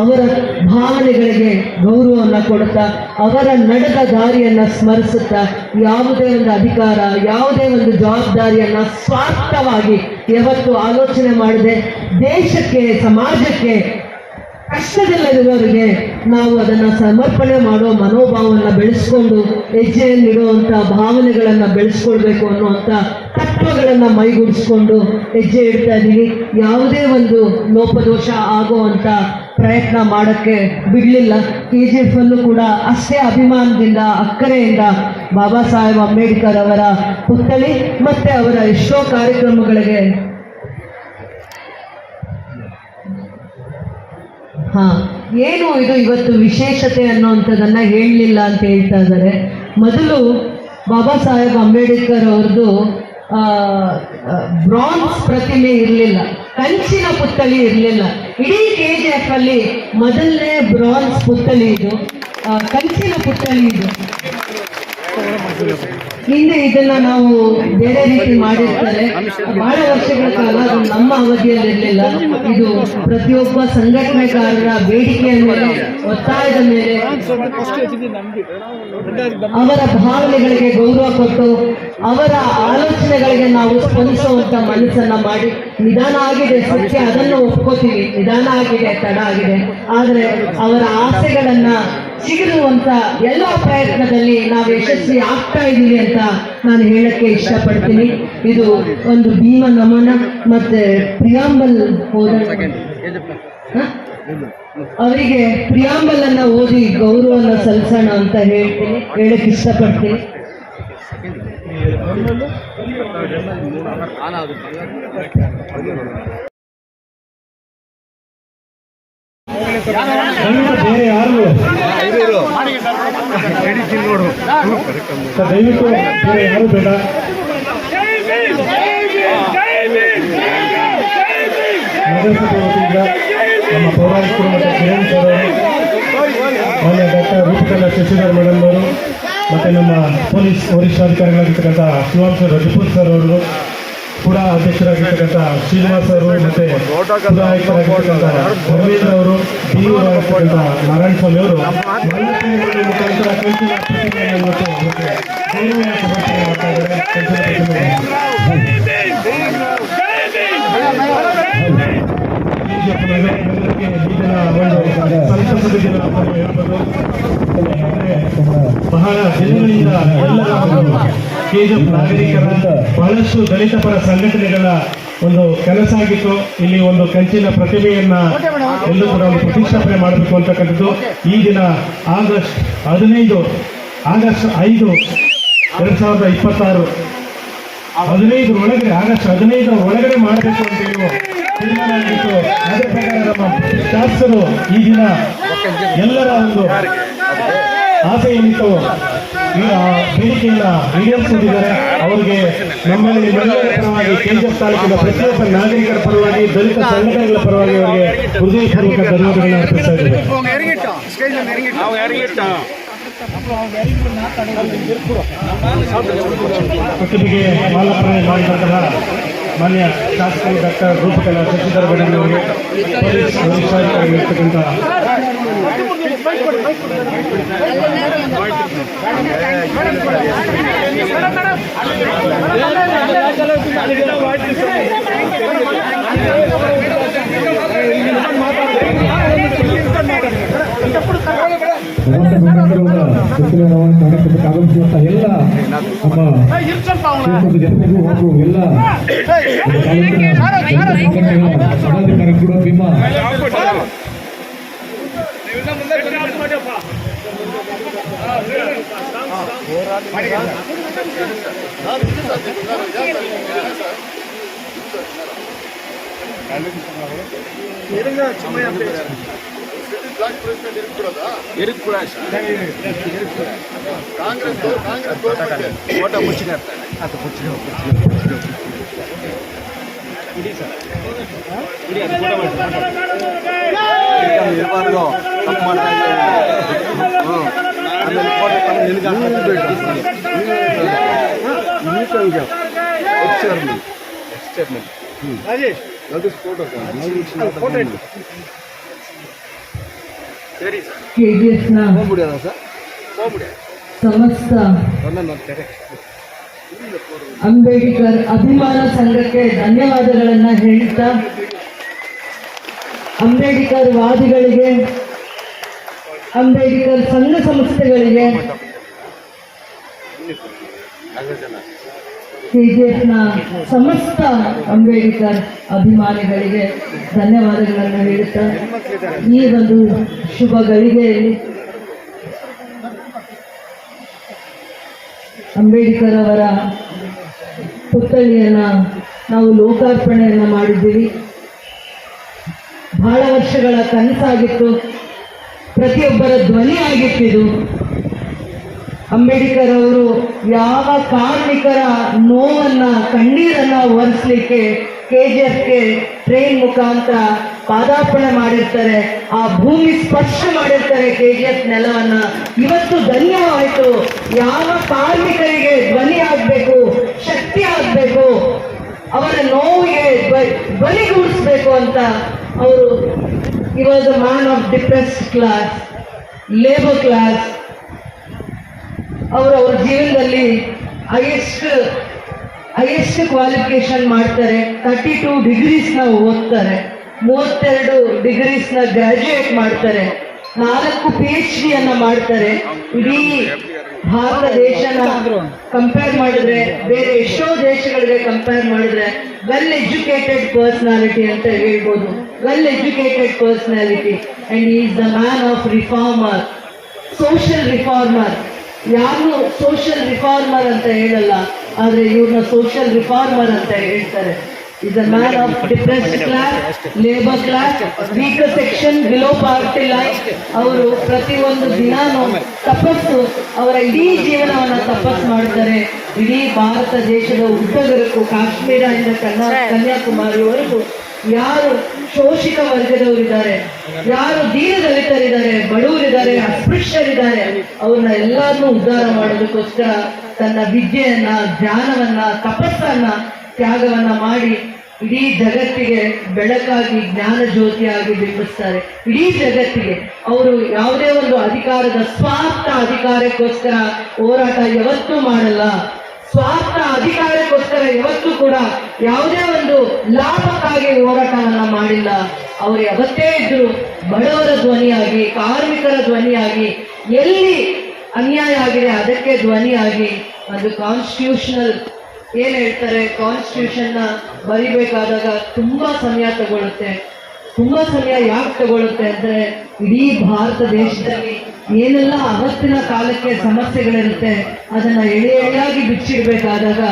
ಅವರ ಭಾವನೆಗಳಿಗೆ ಗೌರವವನ್ನು ಕೊಡ್ತಾ, ಅವರ ನಡೆದ ದಾರಿಯನ್ನು ಸ್ಮರಿಸುತ್ತಾ, ಯಾವುದೇ ಒಂದು ಅಧಿಕಾರ, ಯಾವುದೇ ಒಂದು ಜವಾಬ್ದಾರಿಯನ್ನು ಸ್ವಾರ್ಥವಾಗಿ ಯಾವತ್ತು ಆಲೋಚನೆ ಮಾಡದೆ ದೇಶಕ್ಕೆ, ಸಮಾಜಕ್ಕೆ, ಕಷ್ಟದಲ್ಲಿರುವವರಿಗೆ ನಾವು ಅದನ್ನು ಸಮರ್ಪಣೆ ಮಾಡೋ ಮನೋಭಾವವನ್ನು ಬೆಳೆಸ್ಕೊಂಡು ಹೆಜ್ಜೆಯನ್ನಿಡುವಂಥ ಭಾವನೆಗಳನ್ನು ಬೆಳೆಸ್ಕೊಳ್ಬೇಕು ಅನ್ನುವಂಥ ತತ್ವಗಳನ್ನು ಮೈಗೂಡಿಸ್ಕೊಂಡು ಹೆಜ್ಜೆ ಇಡ್ತಾ ಇದ್ದೀವಿ. ಯಾವುದೇ ಒಂದು ಲೋಪದೋಷ ಆಗುವಂಥ ಪ್ರಯತ್ನ ಮಾಡೋಕ್ಕೆ ಬಿಡಲಿಲ್ಲ. KGF ಅಲ್ಲೂ ಕೂಡ ಅಷ್ಟೇ ಅಭಿಮಾನದಿಂದ, ಅಕ್ಕರೆಯಿಂದ ಬಾಬಾ ಸಾಹೇಬ್ ಅಂಬೇಡ್ಕರ್ ಅವರ ಪುತ್ಥಳಿ ಮತ್ತು ಅವರ ಎಷ್ಟೋ ಕಾರ್ಯಕ್ರಮಗಳಿಗೆ ಏನು ಇದು ಇವತ್ತು ವಿಶೇಷತೆ ಅನ್ನೋವಂಥದ್ದನ್ನು ಹೇಳಲಿಲ್ಲ ಅಂತ ಹೇಳ್ತಾ ಇದ್ದಾರೆ. ಮೊದಲು ಬಾಬಾ ಸಾಹೇಬ್ ಅಂಬೇಡ್ಕರ್ ಅವ್ರದ್ದು ಬ್ರಾನ್ಸ್ ಪ್ರತಿಮೆ ಇರಲಿಲ್ಲ, ಕಂಚಿನ ಪುತ್ಥಳಿ ಇರಲಿಲ್ಲ. ಇಡೀ KGF ಅಲ್ಲಿ ಮೊದಲನೇ ಬ್ರಾನ್ಸ್ ಪುತ್ಥಳಿ ಇದು, ಕಂಚಿನ ಪುತ್ಥಳಿ ಇದು. ಹಿಂದೆ ಇದನ್ನ ನಾವು ಬೇರೆ ರೀತಿ ಮಾಡಿರ್ತಾರೆ, ಬಹಳ ವರ್ಷಗಳ ಕಾಲ ಅದು ನಮ್ಮ ಅವಧಿಯಲ್ಲಿ ಇರಲಿಲ್ಲ. ಇದು ಪ್ರತಿಯೊಬ್ಬ ಸಂಘಟನೆಗಾರರ ಬೇಡಿಕೆಯ ಮೇಲೆ, ಒತ್ತಾಯದ ಮೇಲೆ, ಅವರ ಭಾವನೆಗಳಿಗೆ ಗೌರವ ಕೊಟ್ಟು, ಅವರ ಆಲೋಚನೆಗಳಿಗೆ ನಾವು ಸ್ಪಂದಿಸುವಂತ ಮನಸ್ಸನ್ನ ಮಾಡಿ, ನಿಧಾನ ಆಗಿದೆ ಸತ್ಯ, ಅದನ್ನು ಒಪ್ಕೋತೀವಿ, ನಿಧಾನ ಆಗಿದೆ, ತಡ ಆಗಿದೆ, ಆದರೆ ಅವರ ಆಸೆಗಳನ್ನ ಸಿಗಿರುವಂತ ಎಲ್ಲ ಪ್ರಯತ್ನದಲ್ಲಿ ನಾವು ಯಶಸ್ವಿ ಆಗ್ತಾ ಇದ್ದೀವಿ ಅಂತ ನಾನು ಹೇಳಕ್ಕೆ ಇಷ್ಟಪಡ್ತೀನಿ. ಇದು ಒಂದು ಭೀಮ ನಮನ ಮತ್ತೆ ಪ್ರಿಯಾಂಬಲ್ ಅವರಿಗೆ ಪ್ರಿಯಾಂಬಲ್ ಅನ್ನ ಓದಿ ಗೌರವನ ಸಲ್ಲಿಸೋಣ ಅಂತ ಹೇಳಕ್ಕೆ ಇಷ್ಟಪಡ್ತೀನಿ. ಬೇರೆ ಯಾರು ದಯವಿಟ್ಟು ಬೇರೆ ಯಾರು ಬೇಡ. ನಗರಸಭೆ ವತಿಯಿಂದ ನಮ್ಮ ಪೌರಾಯುಕ್ತರು ಮತ್ತು ಕಿರಣ್ ಸರ್ ಪೊಲೀಸ್ ವರಿಷ್ಠಾಧಿಕಾರಿಗಳಾಗಿರ್ತಕ್ಕಂಥ ಶಿವಾಂಶ ರಜಪೂತ್ ಸರ್ ಅವರು, ಕೂಡ ಅಧ್ಯಕ್ಷರಾಗಿರ್ತಕ್ಕಂಥ ಶ್ರೀನಿವಾಸ್ ಅವರು, ಮತ್ತೆ ಕೂಡ ಆಯುಕ್ತರಾಗಿರ್ತಕ್ಕಂಥ ಧರ್ಮೇಂದ್ರ ಅವರು, ಡಿ ಆಗಿರ್ತಕ್ಕಂಥ ನಾರಾಯಣ ಸ್ವಾಮಿ ಅವರು ಮುಖಾಂತರ ಕಂಚಿನ ಪ್ರತಿಮೆಯನ್ನು ಇವತ್ತು ಅವರಿಗೆ ಗೌರವವನ್ನು ಸಮರ್ಪಣೆ ಮಾಡ್ತಾ ಇದ್ದಾರೆ. ಸಂತಸದ ದಿನ ಅಂತ ಹೇಳ್ಬೋದು. ಬಹಳ ದಿನಗಳಿಂದ ಎಲ್ಲರ ಕೆಜಿಎಫ್ ನಾಗರಿಕರ ಬಹಳಷ್ಟು ದಲಿತ ಪರ ಸಂಘಟನೆಗಳ ಒಂದು ಕೆಲಸ ಆಗಿತ್ತು. ಇಲ್ಲಿ ಒಂದು ಕಂಚಿನ ಪ್ರತಿಮೆಯನ್ನ ಎಲ್ಲೂ ಕೂಡ ಒಂದು ಪ್ರತಿಷ್ಠಾಪನೆ ಮಾಡಬೇಕು ಅಂತಕ್ಕಂಥದ್ದು. ಈ ದಿನ ಆಗಸ್ಟ್ 5, 2026 15 ಒಳಗಡೆ, ಆಗಸ್ಟ್ 15 ಒಳಗಡೆ ಮಾಡಬೇಕು ಅಂತ ಹೇಳುವ ತೀರ್ಮಾನ ಆಗಿತ್ತು. ಅದರ ಪ್ರಕಾರ ನಮ್ಮ ಶಾಸಕರು ಈ ದಿನ ಎಲ್ಲರ ಒಂದು ಆಸೆ ಏನಿತ್ತು ಈಗ ಬೇಡಿಕೆಯನ್ನ ಈಡೇರಿಸುತ್ತಿದ್ದಾರೆ. ಅವರಿಗೆ ನಮ್ಮಲ್ಲಿ ಎಲ್ಲರ ಪರವಾಗಿ, ಕೆಜಿಎಫ್ ತಾಲೂಕಿನ ಪ್ರತಿಯೊಬ್ಬ ನಾಗರಿಕರ ಪರವಾಗಿ, ದಲಿತ ಸಂಘಟನೆಗಳ ಪರವಾಗಿ ಅವರಿಗೆ ಹೃದಯಪೂರ್ವಕ ಧನ್ಯವಾದಗಳನ್ನು ಅರ್ಪಿಸ್ತಾ ಇದ್ದೇವೆ. ಪ್ರತಿಭೆಗೆ ಮಾಲಾರ್ಪಣೆ ಮಾಡಿದಂತಹ ಮಾನ್ಯ ಶಾಸಕರು ಡಾಕ್ಟರ್ ರೂಪಕಲಾ ಶಶಿಧರ ಗೌಡರವರಿಗೆ, ಪೊಲೀಸ್ ವರಿಷ್ಠಾಧಿಕಾರಿಗಳಿರ್ತಕ್ಕಂಥ ಆಗಮಿಸಿದಂಥ ಎಲ್ಲ ನಮ್ಮ ಜನತೆಗೂ ಹಾಗೂ ಎಲ್ಲ ಪದಾಧಿಕಾರಿ ಕೂಡ ಭೀಮಾ ಕೆಜಿಎಫ್ನ ಸಮಸ್ತ ಅಂಬೇಡ್ಕರ್ ಅಭಿಮಾನ ಸಂಘಕ್ಕೆ ಧನ್ಯವಾದಗಳನ್ನು ಹೇಳುತ್ತಾ, ಅಂಬೇಡ್ಕರ್ ವಾದಿಗಳಿಗೆ, ಅಂಬೇಡ್ಕರ್ ಸಂಘ ಸಂಸ್ಥೆಗಳಿಗೆ, ಕೆಜಿಎಫ್ನ ಸಮಸ್ತ ಅಂಬೇಡ್ಕರ್ ಅಭಿಮಾನಿಗಳಿಗೆ ಧನ್ಯವಾದಗಳನ್ನು ಹೇಳುತ್ತಾ, ಈ ಒಂದು ಶುಭ ಗಳಿಗೆಯಲ್ಲಿ ಅಂಬೇಡ್ಕರ್ ಅವರ ಪುತ್ಥಳಿಯನ್ನ ನಾವು ಲೋಕಾರ್ಪಣೆಯನ್ನು ಮಾಡಿದ್ದೀವಿ. ಬಹಳ ವರ್ಷಗಳ ಕನಸಾಗಿತ್ತು, ಪ್ರತಿಯೊಬ್ಬರ ಧ್ವನಿ ಆಗಿತ್ತಿದು. ಅಂಬೇಡ್ಕರ್ ಅವರು ಯಾವ ಕಾರ್ಮಿಕರ ನೋವನ್ನ, ಕಣ್ಣೀರನ್ನ ಒರೆಸ್ಲಿಕ್ಕೆ ಕೆಜಿಎಫ್ಗೆ ಟ್ರೈನ್ ಮುಖಾಂತರ ಪಾದಾರ್ಪಣೆ ಮಾಡಿರ್ತಾರೆ, ಆ ಭೂಮಿ ಸ್ಪರ್ಶ ಮಾಡಿರ್ತಾರೆ ಕೆಜಿಎಫ್ ನೆಲವನ್ನ. ಇವತ್ತು ಧನ್ಯವಾಯಿತು. ಯಾವ ಕಾರ್ಮಿಕರಿಗೆ ಧ್ವನಿ ಆಗ್ಬೇಕು, ಶಕ್ತಿ ಆಗ್ಬೇಕು, ಅವರ ನೋವಿಗೆ ಧ್ವನಿಗೂಡಿಸ್ಬೇಕು ಅಂತ ಅವರು he was a man of depressed class, labor class. ಅವರು ಅವ್ರ ಜೀವನದಲ್ಲಿ ಹೈಯೆಸ್ಟ್ ಕ್ವಾಲಿಫಿಕೇಶನ್ ಮಾಡ್ತಾರೆ. 32 ಡಿಗ್ರೀಸ್ನ ಓದ್ತಾರೆ, 32 ಡಿಗ್ರೀಸ್ನ ಗ್ರಾಜ್ಯುಯೇಟ್ ಮಾಡ್ತಾರೆ, 4 PhD ಮಾಡ್ತಾರೆ. ಇಡೀ ಭಾರತ ದೇಶನ ಕಂಪೇರ್ ಮಾಡಿದ್ರೆ, ಬೇರೆ ಎಷ್ಟೋ ದೇಶಗಳಿಗೆ ಕಂಪೇರ್ ಮಾಡಿದ್ರೆ ವೆಲ್ ಎಜುಕೇಟೆಡ್ ಪರ್ಸನಾಲಿಟಿ ಅಂತ ಹೇಳ್ಬೋದು. Well educated personality and is the man of reformer, social reformer. ಯಾರು ಸೋಷಿಯಲ್ ರಿಫಾರ್ಮರ್ ಅಂತ ಹೇಳಲ್ಲ, ಆದರೆ ಇವ್ರನ್ನ ಸೋಷಿಯಲ್ ರಿಫಾರ್ಮರ್ ಅಂತ ಹೇಳ್ತಾರೆ. is a man of depressed class, labor class, weaker section, below poverty line. ಅವರು ಪ್ರತಿಯೊಂದು ದಿನಾನು ತಪಸ್ಸು, ಅವರ ಇಡೀ ಜೀವನವನ್ನು ತಪಸ್ಸು ಮಾಡ್ತಾರೆ. ಇಡೀ ಭಾರತ ದೇಶದ ಉದ್ದಗಲಕ್ಕೂ, ಕಾಶ್ಮೀರದಿಂದ ಕನ್ಯಾಕುಮಾರಿವರೆಗೂ ಯಾರು ಶೋಷಿತ ವರ್ಗದವರಿದ್ದಾರೆ, ಯಾರು ದೀನದಲಿತರಿದ್ದಾರೆ, ಬಡವರಿದ್ದಾರೆ, ಅಸ್ಪೃಶ್ಯರಿದ್ದಾರೆ, ಮಹಿಳೆಯರಿದ್ದಾರೆ, ಅವ್ರನ್ನ ಎಲ್ಲಾರನ್ನೂ ಉದ್ಧಾರ ಮಾಡೋದಕ್ಕೋಸ್ಕರ ತನ್ನ ವಿದ್ಯೆಯನ್ನ, ಜ್ಞಾನವನ್ನ, ತಪಸ್ಸನ್ನ, ತ್ಯಾಗವನ್ನ ಮಾಡಿ ಇಡೀ ಜಗತ್ತಿಗೆ ಬೆಳಕಾಗಿ ಜ್ಞಾನ ಜ್ಯೋತಿಯಾಗಿ ಬಿಂಬಿಸ್ತಾರೆ. ಇಡೀ ಜಗತ್ತಿಗೆ ಅವರು ಯಾವುದೇ ಒಂದು ಅಧಿಕಾರದ ಸ್ವಾರ್ಥ ಅಧಿಕಾರಕ್ಕೋಸ್ಕರ ಹೋರಾಟ ಯಾವತ್ತೂ ಮಾಡಲ್ಲ. ಸ್ವಾರ್ಥ ಅಧಿಕಾರಕ್ಕೋಸ್ಕರ ಯಾವತ್ತೂ ಕೂಡ ಯಾವುದೇ ಒಂದು ಲಾಭಕ್ಕಾಗಿ ಹೋರಾಟವನ್ನ ಮಾಡಿಲ್ಲ. ಅವರು ಯಾವತ್ತೇ ಇದ್ರು ಬಡವರ ಧ್ವನಿಯಾಗಿ, ಕಾರ್ಮಿಕರ ಧ್ವನಿಯಾಗಿ, ಎಲ್ಲಿ ಅನ್ಯಾಯ ಆಗಿದೆ ಅದಕ್ಕೆ ಧ್ವನಿಯಾಗಿ ಒಂದು ಕಾನ್ಸ್ಟಿಟ್ಯೂಷನಲ್ ಏನ್ ಹೇಳ್ತಾರೆ, ಕಾನ್ಸ್ಟಿಟ್ಯೂಷನ್ ನ ಬರಿಬೇಕಾದಾಗ ತುಂಬಾ ಸಮಯ ತಗೊಳುತ್ತೆ. ತುಂಬಾ ಸಮಯ ಯಾಕೆ ತಗೊಳುತ್ತೆ ಅಂದ್ರೆ ಇಡೀ ಭಾರತ ದೇಶದಲ್ಲಿ ಏನೆಲ್ಲ ಅವತ್ತಿನ ಕಾಲಕ್ಕೆ ಸಮಸ್ಯೆಗಳಿರುತ್ತೆ ಅದನ್ನ ಎಳೆಯಾಗಿ ಬಿಚ್ಚಿಡ್ಬೇಕಾದಾಗ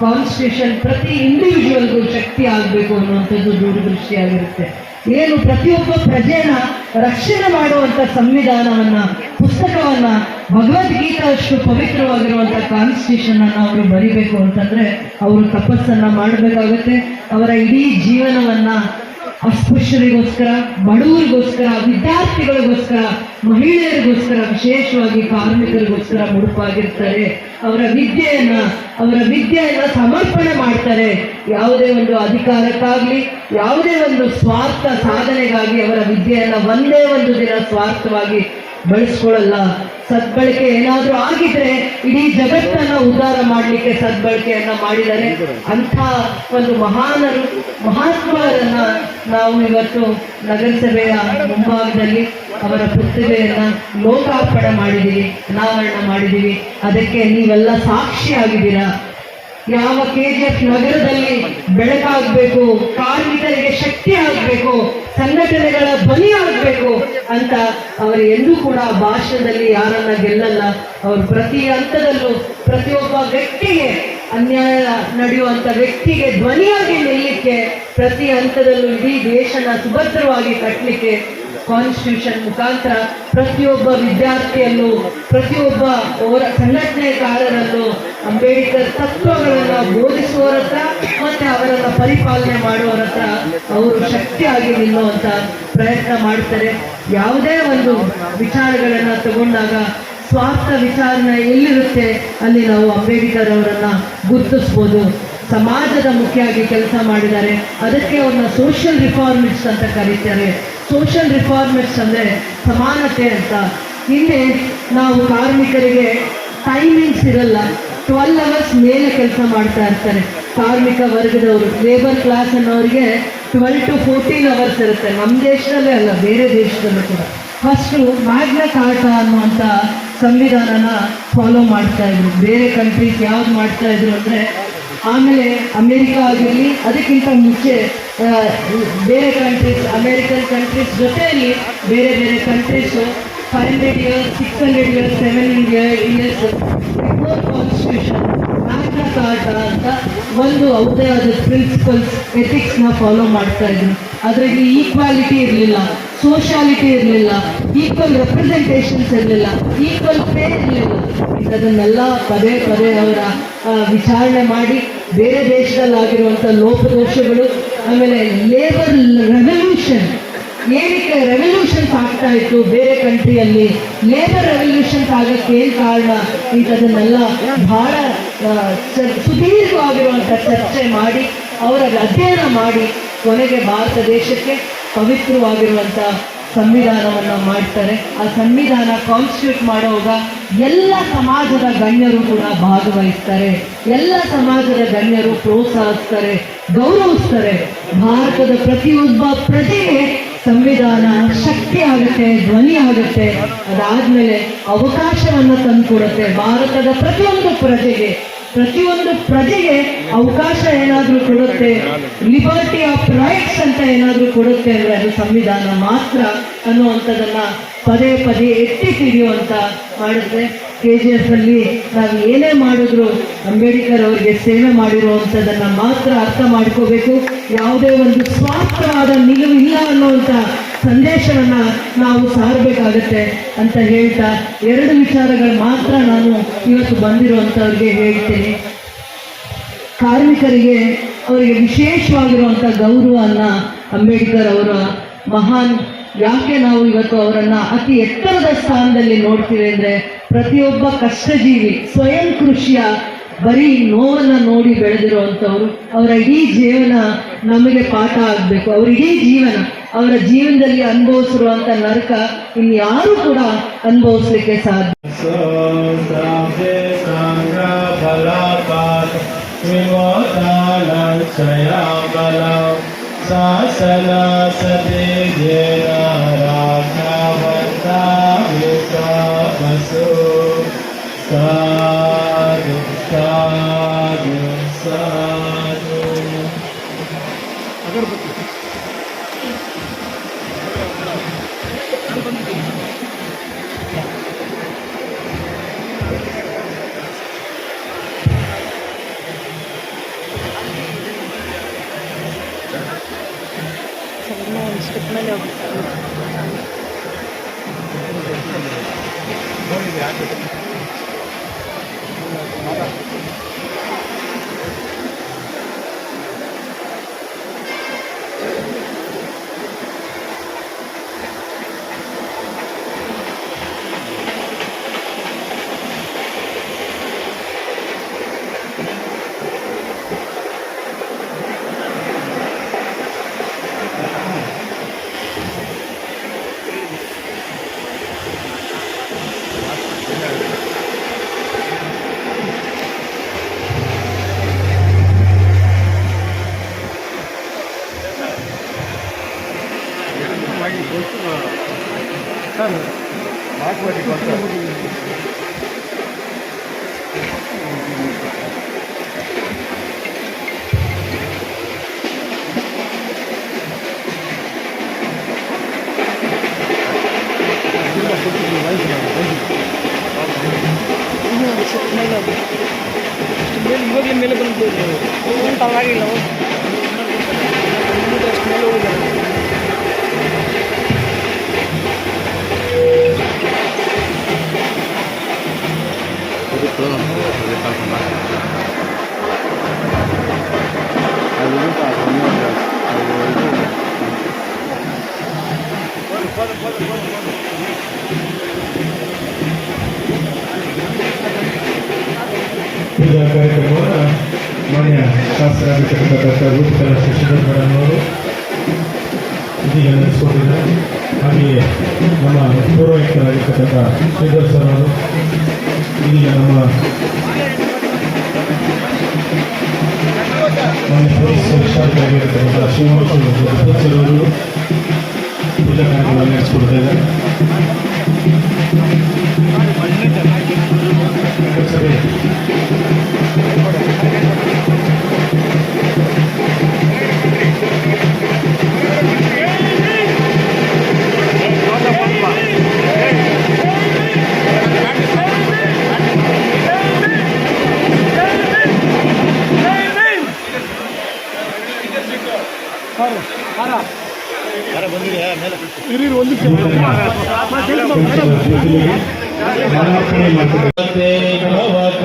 ಕಾನ್ಸ್ಟಿಟ್ಯೂಷನ್ ಪ್ರತಿ ಇಂಡಿವಿಜುವಲ್ಗೂ ಶಕ್ತಿ ಆಗಬೇಕು ಅನ್ನುವಂಥದ್ದು ದೂರದೃಷ್ಟಿಯಾಗಿರುತ್ತೆ. ಏನು ಪ್ರತಿಯೊಬ್ಬ ಪ್ರಜೆನ ರಕ್ಷಣೆ ಮಾಡುವಂತ ಸಂವಿಧಾನವನ್ನ, ಪುಸ್ತಕವನ್ನ, ಭಗವದ್ಗೀತಾ ಅಷ್ಟು ಪವಿತ್ರವಾಗಿರುವಂತ ಕಾನ್ಸ್ಟಿಟ್ಯೂಷನ್ ಅನ್ನ ಅವರು ಬರಿಬೇಕು ಅಂತಂದ್ರೆ ಅವರು ತಪಸ್ಸನ್ನ ಮಾಡಬೇಕಾಗುತ್ತೆ. ಅವರ ಇಡೀ ಜೀವನವನ್ನ ಅಸ್ಪೃಶ್ಯರಿಗೋಸ್ಕರ, ಬಡವರಿಗೋಸ್ಕರ, ವಿದ್ಯಾರ್ಥಿಗಳಿಗೋಸ್ಕರ, ಮಹಿಳೆಯರಿಗೋಸ್ಕರ, ವಿಶೇಷವಾಗಿ ಕಾರ್ಮಿಕರಿಗೋಸ್ಕರ ಮುಡುಪಾಗಿರ್ತಾರೆ. ಅವರ ವಿದ್ಯೆಯನ್ನ ಸಮರ್ಪಣೆ ಮಾಡ್ತಾರೆ. ಯಾವುದೇ ಒಂದು ಅಧಿಕಾರಕ್ಕಾಗ್ಲಿ, ಯಾವುದೇ ಒಂದು ಸ್ವಾರ್ಥ ಸಾಧನೆಗಾಗಿ ಅವರ ವಿದ್ಯೆಯನ್ನ ಒಂದೇ ಒಂದು ದಿನ ಸ್ವಾರ್ಥವಾಗಿ ಬಳಸ್ಕೊಳ್ಳಲ್ಲ. ಸದ್ಬಳಕೆ ಏನಾದ್ರೂ ಆಗಿದ್ರೆ ಇಡೀ ಜಗತ್ತನ್ನ ಉದ್ಧಾರ ಮಾಡಲಿಕ್ಕೆ ಸದ್ಬಳಕೆಯನ್ನ ಮಾಡಿದರೆ ಅಂಥ ಒಂದು ಮಹಾತ್ಮರನ್ನ ನಾವು ಇವತ್ತು ನಗರಸಭೆಯ ಮುಂಭಾಗದಲ್ಲಿ ಅವರ ಪ್ರತಿಭೆಯನ್ನ ಲೋಕಾರ್ಪಣೆ ಮಾಡಿದ್ದೀವಿ, ಅನಾವರಣ ಮಾಡಿದ್ದೀವಿ. ಅದಕ್ಕೆ ನೀವೆಲ್ಲ ಸಾಕ್ಷಿಯಾಗಿದ್ದೀರಾ. ಯಾವ KGF ನಗರದಲ್ಲಿ ಬೆಳಕಾಗಬೇಕು, ಕಾರ್ಮಿಕರಿಗೆ ಶಕ್ತಿ ಆಗಬೇಕು, ಸಂಘಟನೆಗಳ ಧ್ವನಿ ಆಗಬೇಕು ಅಂತ ಅವರು ಎಂದೂ ಕೂಡ ಭಾಷಣದಲ್ಲಿ ಯಾರನ್ನ ಗೆಲ್ಲಲ್ಲ. ಅವರು ಪ್ರತಿ ಹಂತದಲ್ಲೂ ಪ್ರತಿಯೊಬ್ಬ ವ್ಯಕ್ತಿಗೆ, ಅನ್ಯಾಯ ನಡೆಯುವಂತ ವ್ಯಕ್ತಿಗೆ ಧ್ವನಿಯಾಗಿ ನಿಲ್ಲಲಿಕ್ಕೆ, ಪ್ರತಿ ಹಂತದಲ್ಲೂ ಇಡೀ ದೇಶನ ಸುಭದ್ರವಾಗಿ ಕಟ್ಟಲಿಕ್ಕೆ ಕಾನ್ಸ್ಟಿಟ್ಯೂಷನ್ ಮುಖಾಂತರ ಪ್ರತಿಯೊಬ್ಬ ವಿದ್ಯಾರ್ಥಿಯಲ್ಲೂ, ಪ್ರತಿಯೊಬ್ಬ ಸಂಘಟನೆಕಾರರಲ್ಲೂ ಅಂಬೇಡ್ಕರ್ ತತ್ವಗಳನ್ನ ಬೋಧಿಸುವವರ ಹತ್ರ ಮತ್ತೆ ಅವರನ್ನ ಪರಿಪಾಲನೆ ಮಾಡುವವರ ಹತ್ರ ಅವರು ಶಕ್ತಿಯಾಗಿ ನಿಲ್ಲುವಂತ ಪ್ರಯತ್ನ ಮಾಡ್ತಾರೆ. ಯಾವುದೇ ಒಂದು ವಿಚಾರಗಳನ್ನ ತಗೊಂಡಾಗ ಸ್ವಾರ್ಥ ವಿಚಾರನೆ ಎಲ್ಲಿರುತ್ತೆ ಅಲ್ಲಿ ನಾವು ಅಂಬೇಡ್ಕರ್ ಅವರನ್ನ ಗುರುತಿಸ್ಬೋದು. ಸಮಾಜದ ಮುಖ್ಯವಾಗಿ ಕೆಲಸ ಮಾಡಿದ್ದಾರೆ. ಅದಕ್ಕೆ ಅವ್ರನ್ನ ಸೋಷಿಯಲ್ ರಿಫಾರ್ಮಿಸ್ಟ್ ಅಂತ ಕರೀತಾರೆ. ಸೋಷಿಯಲ್ ರಿಫಾರ್ಮಿಸ್ಟ್ ಅಂದ್ರೆ ಸಮಾನತೆ ಅಂತ. ಹಿಂದೆ ನಾವು ಕಾರ್ಮಿಕರಿಗೆ ಟೈಮಿಂಗ್ಸ್ ಇರಲ್ಲ, 12 hours ಮೇಲೆ ಕೆಲಸ ಮಾಡ್ತಾ ಇರ್ತಾರೆ. ಕಾರ್ಮಿಕ ವರ್ಗದವರು, ಲೇಬರ್ ಕ್ಲಾಸ್ ಅನ್ನೋರಿಗೆ 12 to 14 hours ಇರುತ್ತೆ. ನಮ್ಮ ದೇಶದಲ್ಲೇ ಅಲ್ಲ, ಬೇರೆ ದೇಶದಲ್ಲೂ ಕೂಡ. ಫಸ್ಟು ಮ್ಯಾಗ್ನಾ ಕಾರ್ಟಾ ಅನ್ನುವಂಥ ಸಂವಿಧಾನನ ಫಾಲೋ ಮಾಡ್ತಾ ಇದ್ರು. ಬೇರೆ ಕಂಟ್ರೀಸ್ ಯಾವ್ದು ಮಾಡ್ತಾ ಇದ್ರು ಅಂದರೆ, ಆಮೇಲೆ ಅಮೇರಿಕಾ ಆಗಿರಲಿ, ಅದಕ್ಕಿಂತ ಮುಂಚೆ ಬೇರೆ ಕಂಟ್ರೀಸ್, ಅಮೇರಿಕನ್ ಕಂಟ್ರೀಸ್ ಜೊತೆಯಲ್ಲಿ ಬೇರೆ ಬೇರೆ countries 500 years, 600 years, 700 years before constitution Magna Carta ಅಂತ ಒಂದು ಅವ್ರದೇ ಆದ ಪ್ರಿನ್ಸಿಪಲ್ಸ್, ಎಥಿಕ್ಸ್ನ ಫಾಲೋ ಮಾಡ್ತಾ ಇದ್ರು. ಅದರಲ್ಲಿ ಈಕ್ವಾಲಿಟಿ ಇರಲಿಲ್ಲ, ಸೋಷಾಲಿಟಿ ಇರಲಿಲ್ಲ, ಈಕ್ವಲ್ ರೆಪ್ರೆಸೆಂಟೇಷನ್ಸ್ ಇರಲಿಲ್ಲ, ಈಕ್ವಲ್ ಪೇ ಇರಲಿಲ್ಲ. ಅದನ್ನೆಲ್ಲ ಪದೇ ಪದೇ ಅವರ ವಿಚಾರಣೆ ಮಾಡಿ ಬೇರೆ ದೇಶದಲ್ಲಾಗಿರುವಂಥ ಲೋಪದೋಷಗಳು, ಆಮೇಲೆ ಲೇಬರ್ ರೆವಲ್ಯೂಷನ್, ಏನಕ್ಕೆ ರೆವಲ್ಯೂಷನ್ಸ್ ಆಗ್ತಾ ಇತ್ತು ಬೇರೆ ಕಂಟ್ರಿಯಲ್ಲಿ, ಲೇಬರ್ ರೆವಲ್ಯೂಷನ್ಸ್ ಆಗಕ್ಕೆ ಏನು ಕಾರಣ, ಇಂಥದನ್ನೆಲ್ಲ ಬಹಳ ಸುದೀರ್ಘವಾಗಿರುವಂಥ ಚರ್ಚೆ ಮಾಡಿ, ಅವರ ಅಧ್ಯಯನ ಮಾಡಿ, ಕೊನೆಗೆ ಭಾರತ ದೇಶಕ್ಕೆ ಪವಿತ್ರವಾಗಿರುವಂಥ ಸಂವಿಧಾನವನ್ನು ಮಾಡ್ತಾರೆ. ಆ ಸಂವಿಧಾನ ಕಾನ್ಸ್ಟಿಟ್ಯೂಟ್ ಮಾಡುವಾಗ ಎಲ್ಲ ಸಮಾಜದ ಗಣ್ಯರು ಕೂಡ ಭಾಗವಹಿಸ್ತಾರೆ. ಎಲ್ಲ ಸಮಾಜದ ಗಣ್ಯರು ಪ್ರೋತ್ಸಾಹಿಸ್ತಾರೆ, ಗೌರವಿಸ್ತಾರೆ. ಭಾರತದ ಪ್ರತಿಯೊಬ್ಬ ಪ್ರಜೆಗೆ ಸಂವಿಧಾನ ಶಕ್ತಿ ಆಗುತ್ತೆ, ಧ್ವನಿ ಆಗುತ್ತೆ. ಅದಾದ್ಮೇಲೆ ಅವಕಾಶವನ್ನು ತಂದುಕೊಡುತ್ತೆ. ಭಾರತದ ಪ್ರತಿಯೊಂದು ಪ್ರಜೆಗೆ ಅವಕಾಶ ಏನಾದರೂ ಕೊಡುತ್ತೆ, ಲಿಬರ್ಟಿ ಆಫ್ ರೈಟ್ಸ್ ಅಂತ ಏನಾದರೂ ಕೊಡುತ್ತೆ ಅಂದರೆ ಅದು ಸಂವಿಧಾನ ಮಾತ್ರ ಅನ್ನುವಂಥದ್ದನ್ನು ಪದೇ ಪದೇ ಎತ್ತಿ ಹಿಡಿಯುವಂತ ಮಾಡುತ್ತೆ. KGF ಅಲ್ಲಿ ನಾವು ಏನೇ ಮಾಡಿದ್ರು ಅಂಬೇಡ್ಕರ್ ಅವರಿಗೆ ಸೇವೆ ಮಾಡಿರುವಂಥದ್ದನ್ನು ಮಾತ್ರ ಅರ್ಥ ಮಾಡ್ಕೋಬೇಕು. ಯಾವುದೇ ಒಂದು ಸ್ವಾರ್ಥವಾದ ನಿಲುವು ಇಲ್ಲ ಅನ್ನುವಂಥ ಸಂದೇಶವನ್ನ ನಾವು ಸಾರಬೇಕಾಗತ್ತೆ ಅಂತ ಹೇಳ್ತಾ 2 ವಿಚಾರಗಳು ಮಾತ್ರ ನಾನು ಇವತ್ತು ಬಂದಿರುವಂಥವ್ರಿಗೆ ಹೇಳ್ತೀನಿ. ಕಾರ್ಮಿಕರಿಗೆ ಅವರಿಗೆ ವಿಶೇಷವಾಗಿರುವಂಥ ಗೌರವವನ್ನು ಅಂಬೇಡ್ಕರ್ ಅವರ ಮಹಾನ್ ಯಾಕೆ ನಾವು ಇವತ್ತು ಅವರನ್ನ ಅತಿ ಎತ್ತರದ ಸ್ಥಾನದಲ್ಲಿ ನೋಡ್ತೀವಿ ಅಂದ್ರೆ ಪ್ರತಿಯೊಬ್ಬ ಕಷ್ಟಜೀವಿ ಸ್ವಯಂ ಕೃಷಿಯ ಬರೀ ನೋವನ್ನ ನೋಡಿ ಬೆಳೆದಿರುವಂಥವ್ರು. ಅವರ ಇಡೀ ಜೀವನ ನಮಗೆ ಪಾಠ ಆಗಬೇಕು. ಅವರ ಇಡೀ ಜೀವನ, ಅವರ ಜೀವನದಲ್ಲಿ ಅನುಭವಿಸಿರುವಂತ ನರಕ ಇನ್ಯಾರೂ ಕೂಡ ಅನುಭವಿಸ್ಲಿಕ್ಕೆ ಸಾಧ್ಯ. ಶಾಸನ ಸತಿ ಬಸು ಸಾಧು ಸಾಧು ಸಾಧು. ಇವಾಗಲೇ ಮೇಲೆ ಬಂದು ಆಗಿಲ್ಲ ಮೇಲೆ ಹೋಗಿಲ್ಲ. ಪೂಜಾ ಕಾರ್ಯಕ್ರಮವನ್ನು ಮಾನ್ಯ ಶಾಸಕರಾಗಿರ್ತಕ್ಕಂಥ ರೂಪಕಲಾ ಶಶಿಧರ್ ಮೇಡಮ್ ಅವರು ಇದೀಗ ನಡೆಸಿಕೊಂಡಿದ್ದಾರೆ. ಹಾಗೆಯೇ ನಮ್ಮ ಪೂರ್ವಾಯುಕ್ತರಾಗಿರ್ತಕ್ಕಂಥ ಶ್ರೀಧರ್ ಸರ್ ಅವರು ಇದೀಗ ನಮ್ಮ ಮಾನ್ಯ ಪೊಲೀಸ್ ವರಿಷ್ಠಾಧಿಕಾರಿಯಾಗಿರ್ತಕ್ಕಂಥ ಶ್ರೀನಿವಾಸ ಸರ್ ಅವರು ಪೂಜಾ ಕಾರ್ಯಕ್ರಮವನ್ನು ನಡೆಸಿಕೊಡ್ತಾ ಇದ್ದಾರೆ. ಸರಿ.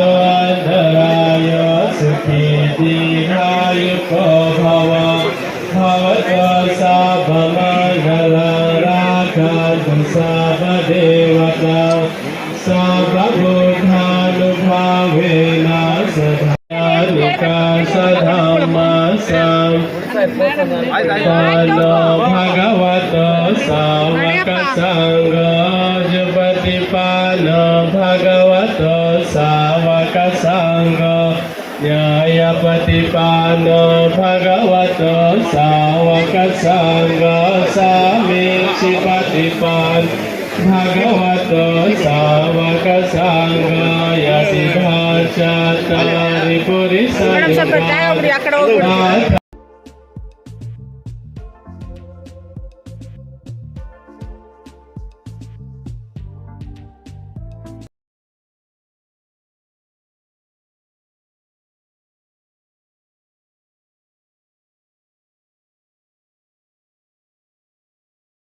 ಭಗವಂತರಾಯ ಸುಖಿ ದೀರ್ಘಾಯ ಭವ ಭವತ ಸಾಭಮಂಗಲರಾಕಾಂತ ಸಾಭದೇವತ ಸಾಭಭೂತಾನುಭಾವೇನ ಸದಾನುಕ ಸಧಾಮ ಭಗವತ ಸಾವಕ ಸಂಗ ಜಪತಿಪಾಲ ಭಗವತ ಸಾವಕ ಸಂಗ ನ್ಯಾಯಪತಿಪಾಲ ಭಗವತ ಸಾವಕ ಸಂಗ ಸಾಮೀಕ್ಷಿಪತಿಪಾಲ ಭಗವತ ಸಾವಕ ಸಂಗ ಯತಿ ಭಾಷಾ ತಾರಿ ಪುರಿ